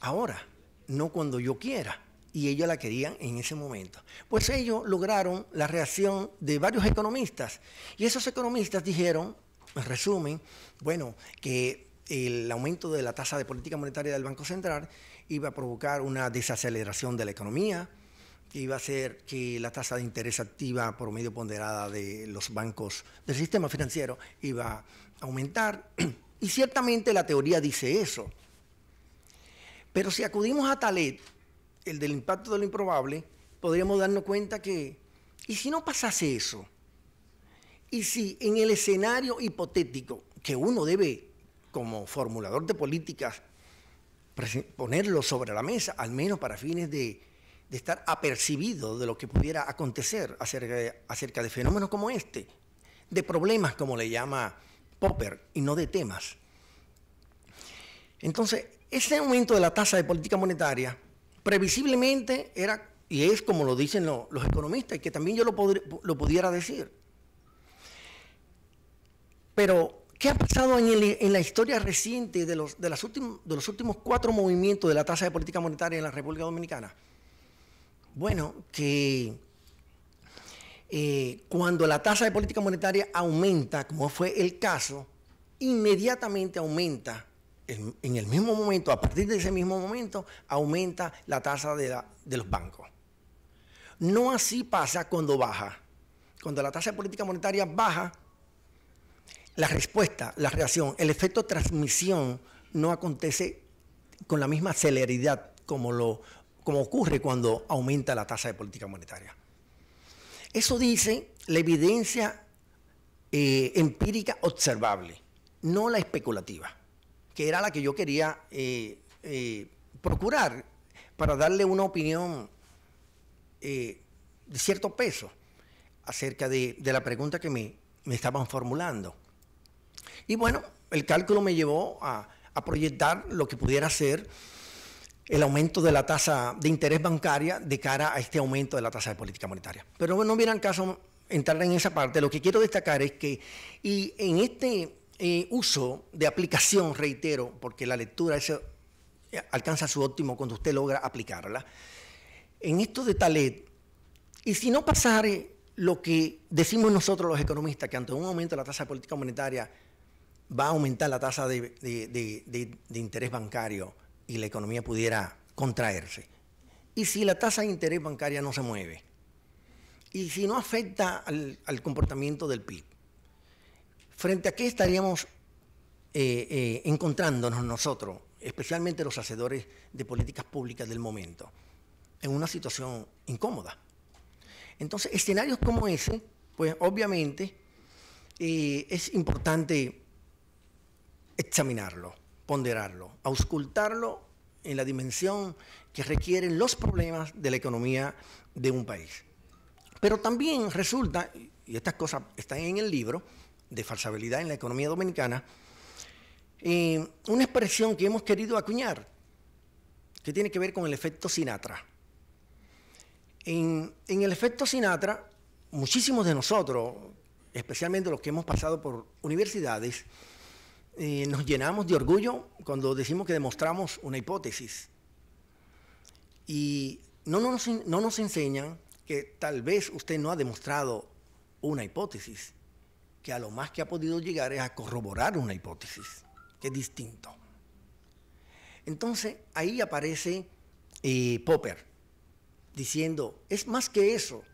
ahora, no cuando yo quiera. Y ellos la querían en ese momento. Pues ellos lograron la reacción de varios economistas. Y esos economistas dijeron, en resumen, bueno, que el aumento de la tasa de política monetaria del Banco Central iba a provocar una desaceleración de la economía, que iba a hacer que la tasa de interés activa promedio ponderada de los bancos del sistema financiero iba a aumentar. Y ciertamente la teoría dice eso. Pero si acudimos a Taleb, el del impacto de lo improbable, podríamos darnos cuenta que, ¿y si no pasase eso? Y si en el escenario hipotético que uno debe, como formulador de políticas, ponerlo sobre la mesa, al menos para fines de de estar apercibido de lo que pudiera acontecer acerca de fenómenos como este, de problemas como le llama Popper y no de temas. Entonces, ese aumento de la tasa de política monetaria previsiblemente era, y es como lo dicen los economistas, y que también yo lo pudiera decir. Pero, ¿qué ha pasado en la historia reciente de los últimos 4 movimientos de la tasa de política monetaria en la República Dominicana? Bueno, que cuando la tasa de política monetaria aumenta, como fue el caso, inmediatamente aumenta, en el mismo momento, a partir de ese mismo momento, aumenta la tasa de los bancos. No así pasa cuando baja. Cuando la tasa de política monetaria baja, la respuesta, la reacción, el efecto transmisión no acontece con la misma celeridad como ocurre cuando aumenta la tasa de política monetaria. Eso dice la evidencia empírica observable, no la especulativa, que era la que yo quería procurar para darle una opinión de cierto peso acerca de la pregunta que me estaban formulando. Y bueno, el cálculo me llevó a proyectar lo que pudiera ser el aumento de la tasa de interés bancaria de cara a este aumento de la tasa de política monetaria. Pero no viene al caso entrar en esa parte. Lo que quiero destacar es que y en este uso de aplicación, reitero, porque la lectura alcanza su óptimo cuando usted logra aplicarla, en esto de Talet, y si no pasare lo que decimos nosotros los economistas, que ante un aumento de la tasa de política monetaria va a aumentar la tasa de interés bancario y la economía pudiera contraerse. Y si la tasa de interés bancaria no se mueve, y si no afecta al comportamiento del PIB, ¿frente a qué estaríamos encontrándonos nosotros, especialmente los hacedores de políticas públicas del momento? En una situación incómoda. Entonces, escenarios como ese, pues obviamente es importante examinarlo, ponderarlo, auscultarlo en la dimensión que requieren los problemas de la economía de un país. Pero también resulta, y estas cosas están en el libro, de falsabilidad en la economía dominicana, una expresión que hemos querido acuñar, que tiene que ver con el efecto Sinatra. En el efecto Sinatra, muchísimos de nosotros, especialmente los que hemos pasado por universidades, nos llenamos de orgullo cuando decimos que demostramos una hipótesis. Y no nos enseñan que tal vez usted no ha demostrado una hipótesis, que a lo más que ha podido llegar es a corroborar una hipótesis, que es distinto. Entonces, ahí aparece Popper, diciendo, es más que eso,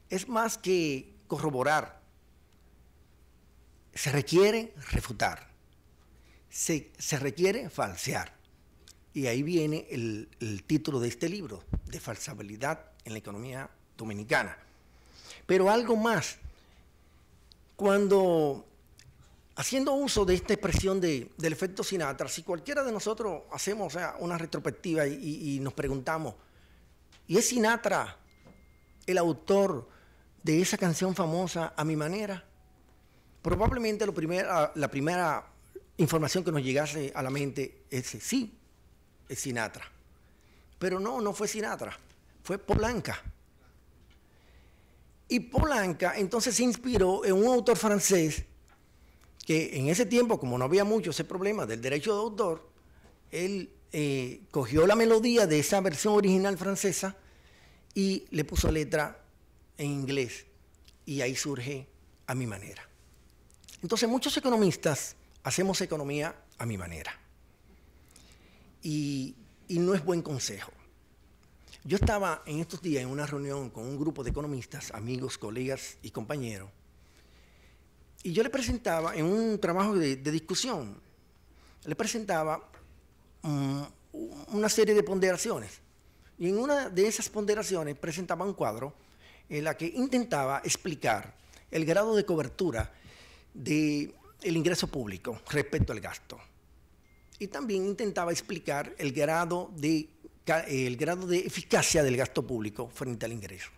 es más que corroborar, se requiere refutar, se requiere falsear. Y ahí viene el título de este libro, de falsabilidad en la economía dominicana. Pero algo más, cuando haciendo uso de esta expresión del efecto Sinatra, si cualquiera de nosotros hacemos una retrospectiva y nos preguntamos, ¿y es Sinatra el autor de esa canción famosa A Mi Manera? Probablemente la primera información que nos llegase a la mente es sí, es Sinatra. Pero no fue Sinatra, fue Polanca. Y Polanca entonces se inspiró en un autor francés que en ese tiempo, como no había mucho ese problema del derecho de autor, él cogió la melodía de esa versión original francesa y le puso letra en inglés. Y ahí surge A Mi Manera. Entonces muchos economistas hacemos economía a mi manera. Y no es buen consejo. Yo estaba en estos días en una reunión con un grupo de economistas, amigos, colegas y compañeros, y yo le presentaba, en un trabajo de discusión, le presentaba una serie de ponderaciones. Y en una de esas ponderaciones presentaba un cuadro en la que intentaba explicar el grado de cobertura del ingreso público respecto al gasto. Y también intentaba explicar el grado de el grado de eficacia del gasto público frente al ingreso.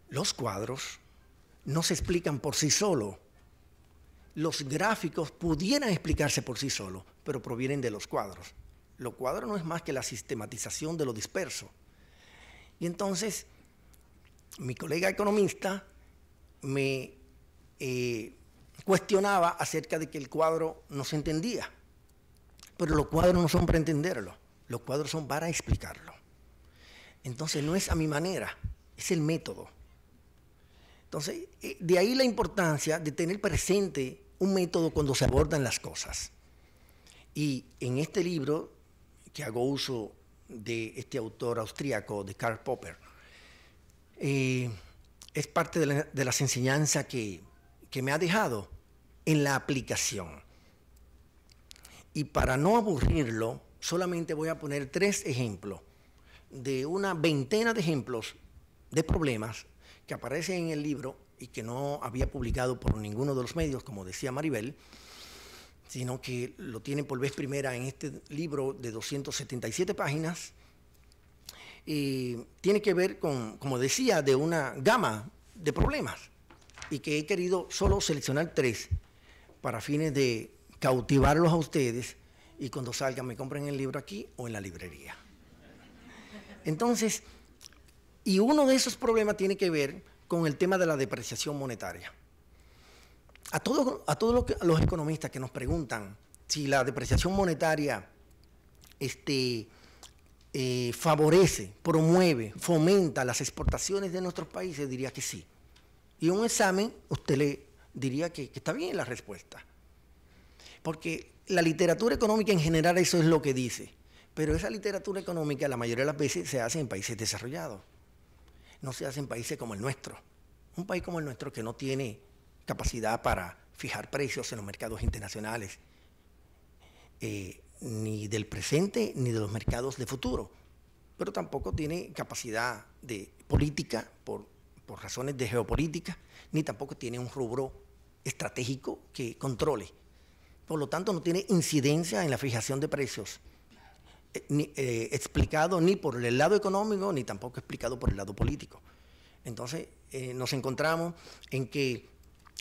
Los cuadros no se explican por sí solos. Los gráficos pudieran explicarse por sí solos, pero provienen de los cuadros. Los cuadros no es más que la sistematización de lo disperso. Y entonces, mi colega economista me cuestionaba acerca de que el cuadro no se entendía. Pero los cuadros no son para entenderlo, los cuadros son para explicarlo. Entonces no es a mi manera, es el método. Entonces, de ahí la importancia de tener presente un método cuando se abordan las cosas. Y en este libro, que hago uso de este autor austríaco, de Karl Popper, es parte de las enseñanzas que me ha dejado en la aplicación. Y para no aburrirlo, solamente voy a poner 3 ejemplos de una veintena de ejemplos de problemas que aparecen en el libro y que no había publicado por ninguno de los medios, como decía Maribel, sino que lo tienen por vez primera en este libro de 277 páginas. Tiene que ver con, como decía, de una gama de problemas y que he querido solo seleccionar 3 para fines de cautivarlos a ustedes y cuando salgan me compren el libro aquí o en la librería. Entonces, y uno de esos problemas tiene que ver con el tema de la depreciación monetaria. A todos los economistas que nos preguntan si la depreciación monetaria favorece, promueve, fomenta las exportaciones de nuestros países, diría que sí. Y en un examen usted le diría que está bien la respuesta. Porque la literatura económica en general eso es lo que dice. Pero esa literatura económica la mayoría de las veces se hace en países desarrollados. No se hace en países como el nuestro. Un país como el nuestro que no tiene capacidad para fijar precios en los mercados internacionales, ni del presente ni de los mercados de futuro. Pero tampoco tiene capacidad de política por razones de geopolítica, ni tampoco tiene un rubro estratégico que controle. Por lo tanto, no tiene incidencia en la fijación de precios, explicado ni por el lado económico, ni tampoco explicado por el lado político. Entonces, nos encontramos en que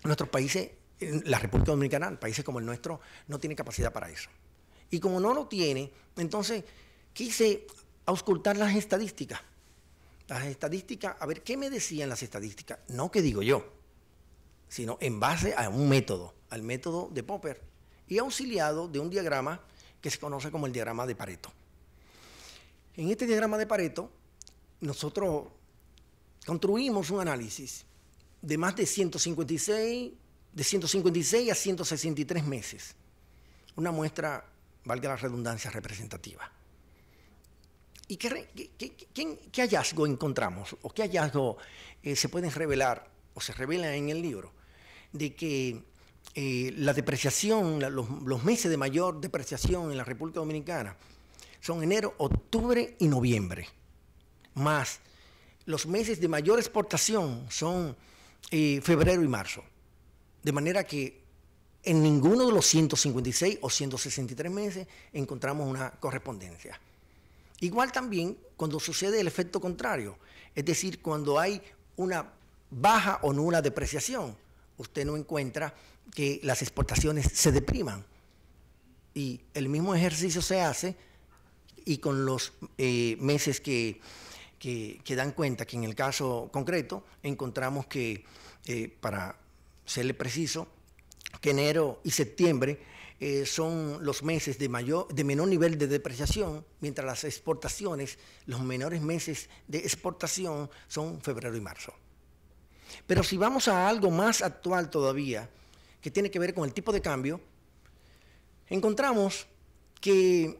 nuestros países, la República Dominicana, países como el nuestro, no tienen capacidad para eso. Y como no lo tiene, entonces quise auscultar las estadísticas. Las estadísticas, a ver, ¿qué me decían las estadísticas? No que digo yo, sino en base a un método, al método de Popper, y auxiliado de un diagrama que se conoce como el diagrama de Pareto. En este diagrama de Pareto, nosotros construimos un análisis de más de 156 a 163 meses. Una muestra, valga la redundancia, representativa. ¿Y qué hallazgo encontramos? ¿O qué hallazgo se pueden revelar o se revelan en el libro? De que la depreciación, los meses de mayor depreciación en la República Dominicana son enero, octubre y noviembre. Más los meses de mayor exportación son febrero y marzo. De manera que en ninguno de los 156 o 163 meses encontramos una correspondencia. Igual también cuando sucede el efecto contrario, es decir, cuando hay una baja o nula depreciación, usted no encuentra que las exportaciones se depriman. Y el mismo ejercicio se hace y con los meses que dan cuenta que en el caso concreto encontramos que, para serle preciso, que enero y septiembre son los meses de menor nivel de depreciación, mientras las exportaciones, los menores meses de exportación son febrero y marzo. Pero si vamos a algo más actual todavía, que tiene que ver con el tipo de cambio, encontramos que,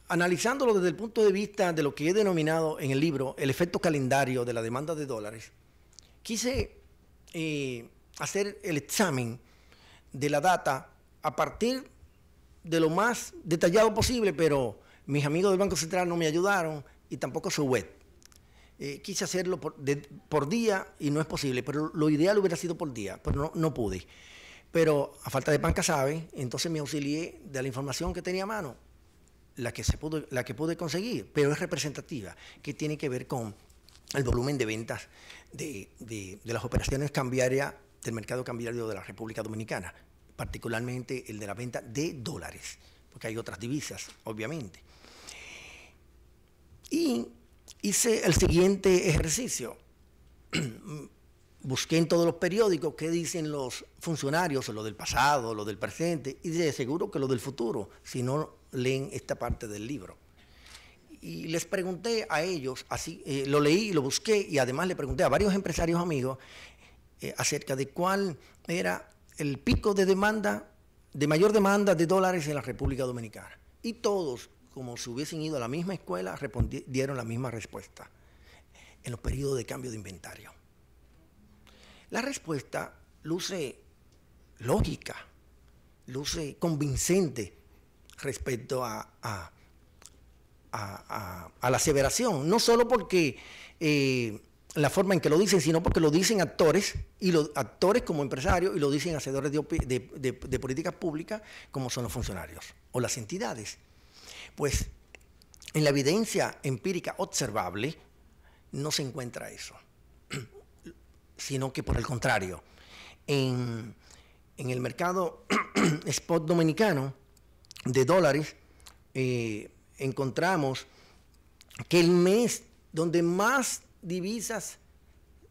analizándolo desde el punto de vista de lo que he denominado en el libro el efecto calendario de la demanda de dólares, quise hacer el examen de la data a partir de lo más detallado posible, pero mis amigos del Banco Central no me ayudaron y tampoco su web. Quise hacerlo por día y no es posible, pero lo ideal hubiera sido por día, pero no pude. Pero a falta de pan casabe, entonces me auxilié de la información que tenía a mano la que pude conseguir, pero es representativa, que tiene que ver con el volumen de ventas de las operaciones cambiarias del mercado cambiario de la República Dominicana, particularmente el de la venta de dólares, porque hay otras divisas, obviamente. Y hice el siguiente ejercicio. Busqué en todos los periódicos qué dicen los funcionarios, lo del pasado, lo del presente, y de seguro que lo del futuro, si no leen esta parte del libro. Y les pregunté a ellos, así lo leí, lo busqué, y además le pregunté a varios empresarios amigos acerca de cuál era el pico de demanda, de mayor demanda de dólares en la República Dominicana. Y todos, como si hubiesen ido a la misma escuela, dieron la misma respuesta: en los periodos de cambio de inventario. La respuesta luce lógica, luce convincente respecto a la aseveración, no solo porque la forma en que lo dicen, sino porque lo dicen actores, y los actores como empresarios, y lo dicen hacedores de políticas públicas, como son los funcionarios o las entidades. Pues en la evidencia empírica observable no se encuentra eso, sino que por el contrario, en el mercado spot dominicano de dólares encontramos que el mes donde más divisas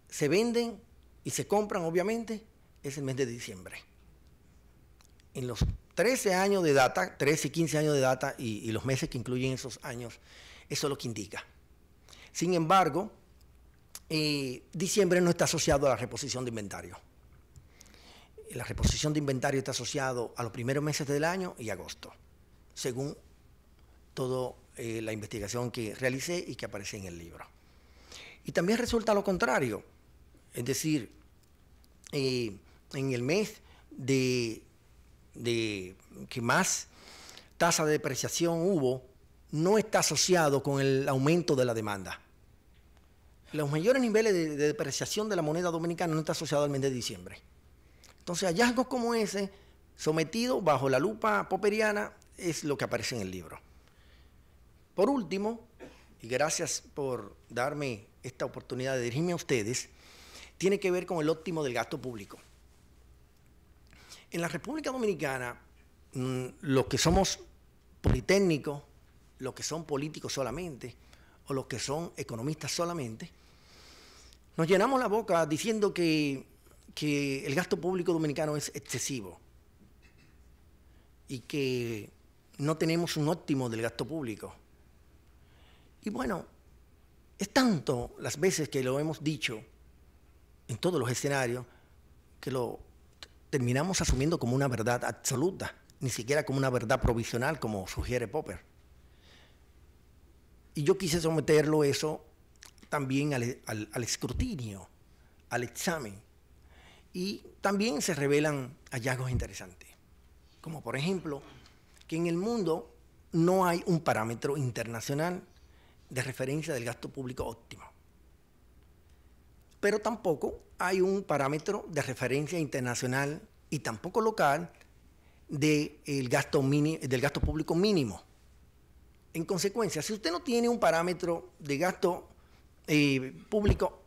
se venden y se compran, obviamente, es el mes de diciembre. En los 13 años de data, 13 y 15 años de data, y los meses que incluyen esos años, eso es lo que indica. Sin embargo, diciembre no está asociado a la reposición de inventario. La reposición de inventario está asociado a los primeros meses del año y agosto, según toda la investigación que realicé y que aparece en el libro. Y también resulta lo contrario, es decir, en el mes que más tasa de depreciación hubo, no está asociado con el aumento de la demanda. Los mayores niveles de depreciación de la moneda dominicana no está asociado al mes de diciembre. Entonces, hallazgos como ese, sometidos bajo la lupa popperiana, es lo que aparece en el libro. Por último, y gracias por darme esta oportunidad de dirigirme a ustedes, tiene que ver con el óptimo del gasto público. En la República Dominicana, los que somos politécnicos, los que son políticos solamente, o los que son economistas solamente, nos llenamos la boca diciendo que el gasto público dominicano es excesivo y que no tenemos un óptimo del gasto público. Y bueno, es tanto las veces que lo hemos dicho en todos los escenarios que lo terminamos asumiendo como una verdad absoluta, ni siquiera como una verdad provisional como sugiere Popper. Y yo quise someterlo eso también al escrutinio, al examen. Y también se revelan hallazgos interesantes, como por ejemplo que en el mundo no hay un parámetro internacional de referencia del gasto público óptimo, pero tampoco hay un parámetro de referencia internacional y tampoco local del gasto público mínimo. En consecuencia, si usted no tiene un parámetro de gasto público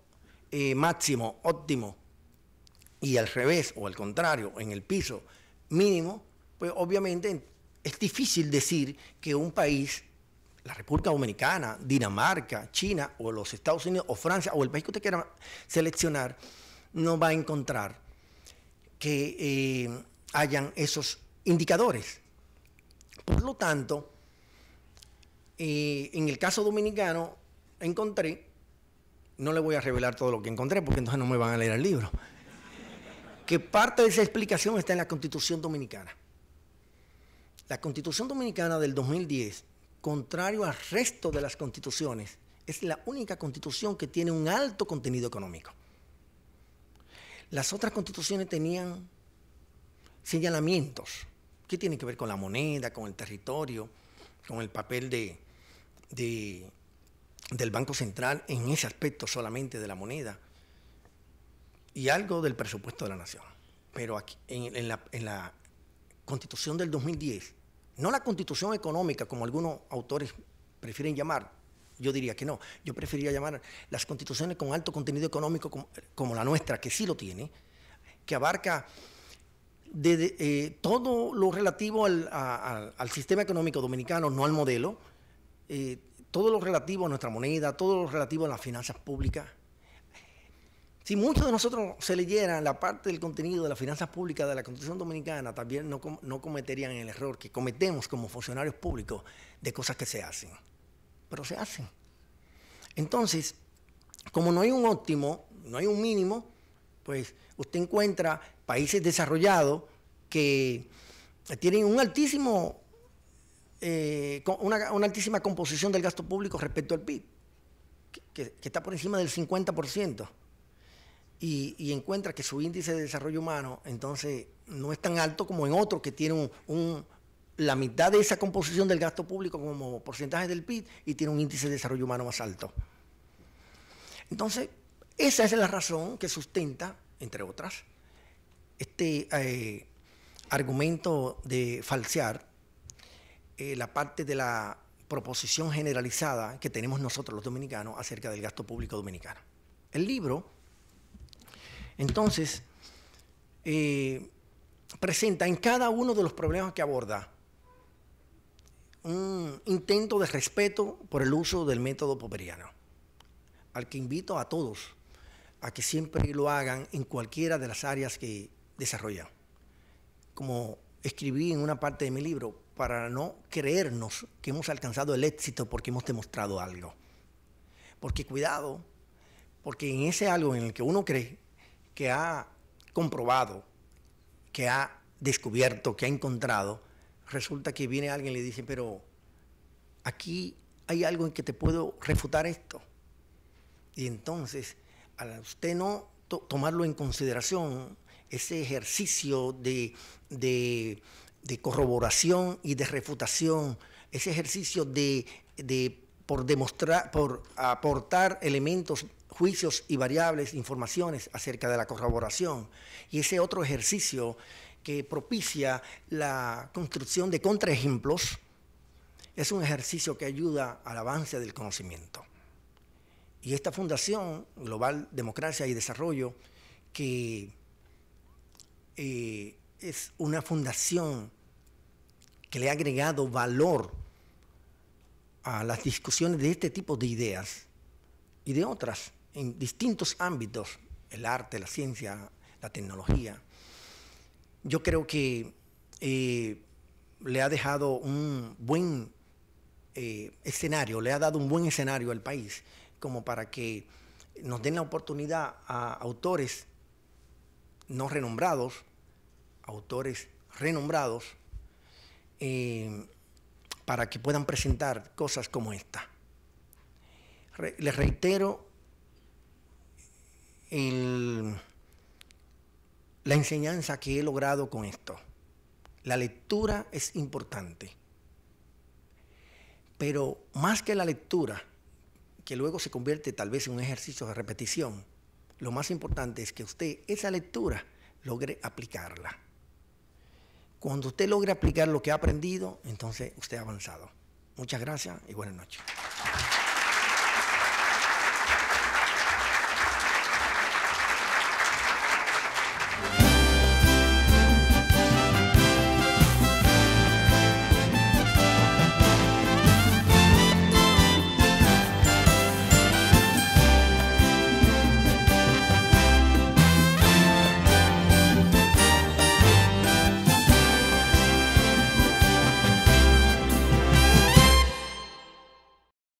máximo, óptimo, y al revés o al contrario, en el piso mínimo, pues obviamente es difícil decir que un país, la República Dominicana, Dinamarca, China o los Estados Unidos o Francia o el país que usted quiera seleccionar, no va a encontrar que hayan esos indicadores. Por lo tanto, en el caso dominicano encontré, no le voy a revelar todo lo que encontré porque entonces no me van a leer el libro, que parte de esa explicación está en la Constitución Dominicana. La Constitución Dominicana del 2010, contrario al resto de las constituciones, es la única constitución que tiene un alto contenido económico. Las otras constituciones tenían señalamientos que tienen que ver con la moneda, con el territorio, con el papel del Banco Central en ese aspecto solamente de la moneda y algo del presupuesto de la nación. Pero aquí, en la Constitución del 2010 No la constitución económica, como algunos autores prefieren llamar. Yo diría que no. Yo preferiría llamar las constituciones con alto contenido económico como la nuestra, que sí lo tiene, que abarca todo lo relativo al sistema económico dominicano, no al modelo, todo lo relativo a nuestra moneda, todo lo relativo a las finanzas públicas. Si muchos de nosotros se leyeran la parte del contenido de las finanzas públicas de la Constitución Dominicana, también no cometerían el error que cometemos como funcionarios públicos de cosas que se hacen. Pero se hacen. Entonces, como no hay un óptimo, no hay un mínimo, pues usted encuentra países desarrollados que tienen un altísimo, una altísima composición del gasto público respecto al PIB, que está por encima del 50%. Y encuentra que su índice de desarrollo humano entonces no es tan alto como en otros que tienen la mitad de esa composición del gasto público como porcentaje del PIB y tiene un índice de desarrollo humano más alto. Entonces, esa es la razón que sustenta, entre otras, este argumento de falsear la parte de la proposición generalizada que tenemos nosotros los dominicanos acerca del gasto público dominicano. El libro entonces, presenta en cada uno de los problemas que aborda un intento de respeto por el uso del método popperiano, al que invito a todos a que siempre lo hagan en cualquiera de las áreas que desarrollan. Como escribí en una parte de mi libro, para no creernos que hemos alcanzado el éxito porque hemos demostrado algo. Porque cuidado, porque en ese algo en el que uno cree, que ha comprobado, que ha descubierto, que ha encontrado, resulta que viene alguien y le dice, pero aquí hay algo en que te puedo refutar esto. Y entonces, al usted no tomarlo en consideración, ese ejercicio de corroboración y de refutación, ese ejercicio por aportar elementos, juicios y variables, informaciones acerca de la corroboración, y ese otro ejercicio que propicia la construcción de contraejemplos, es un ejercicio que ayuda al avance del conocimiento. Y esta Fundación Global Democracia y Desarrollo, que es una fundación que le ha agregado valor a las discusiones de este tipo de ideas y de otras, en distintos ámbitos, el arte, la ciencia, la tecnología. Yo creo que le ha dejado un buen escenario, le ha dado un buen escenario al país, como para que nos den la oportunidad a autores no renombrados, autores renombrados, para que puedan presentar cosas como esta. Les reitero la enseñanza que he logrado con esto. La lectura es importante, pero más que la lectura, que luego se convierte tal vez en un ejercicio de repetición, lo más importante es que usted esa lectura logre aplicarla. Cuando usted logre aplicar lo que ha aprendido, entonces usted ha avanzado. Muchas gracias y buenas noches.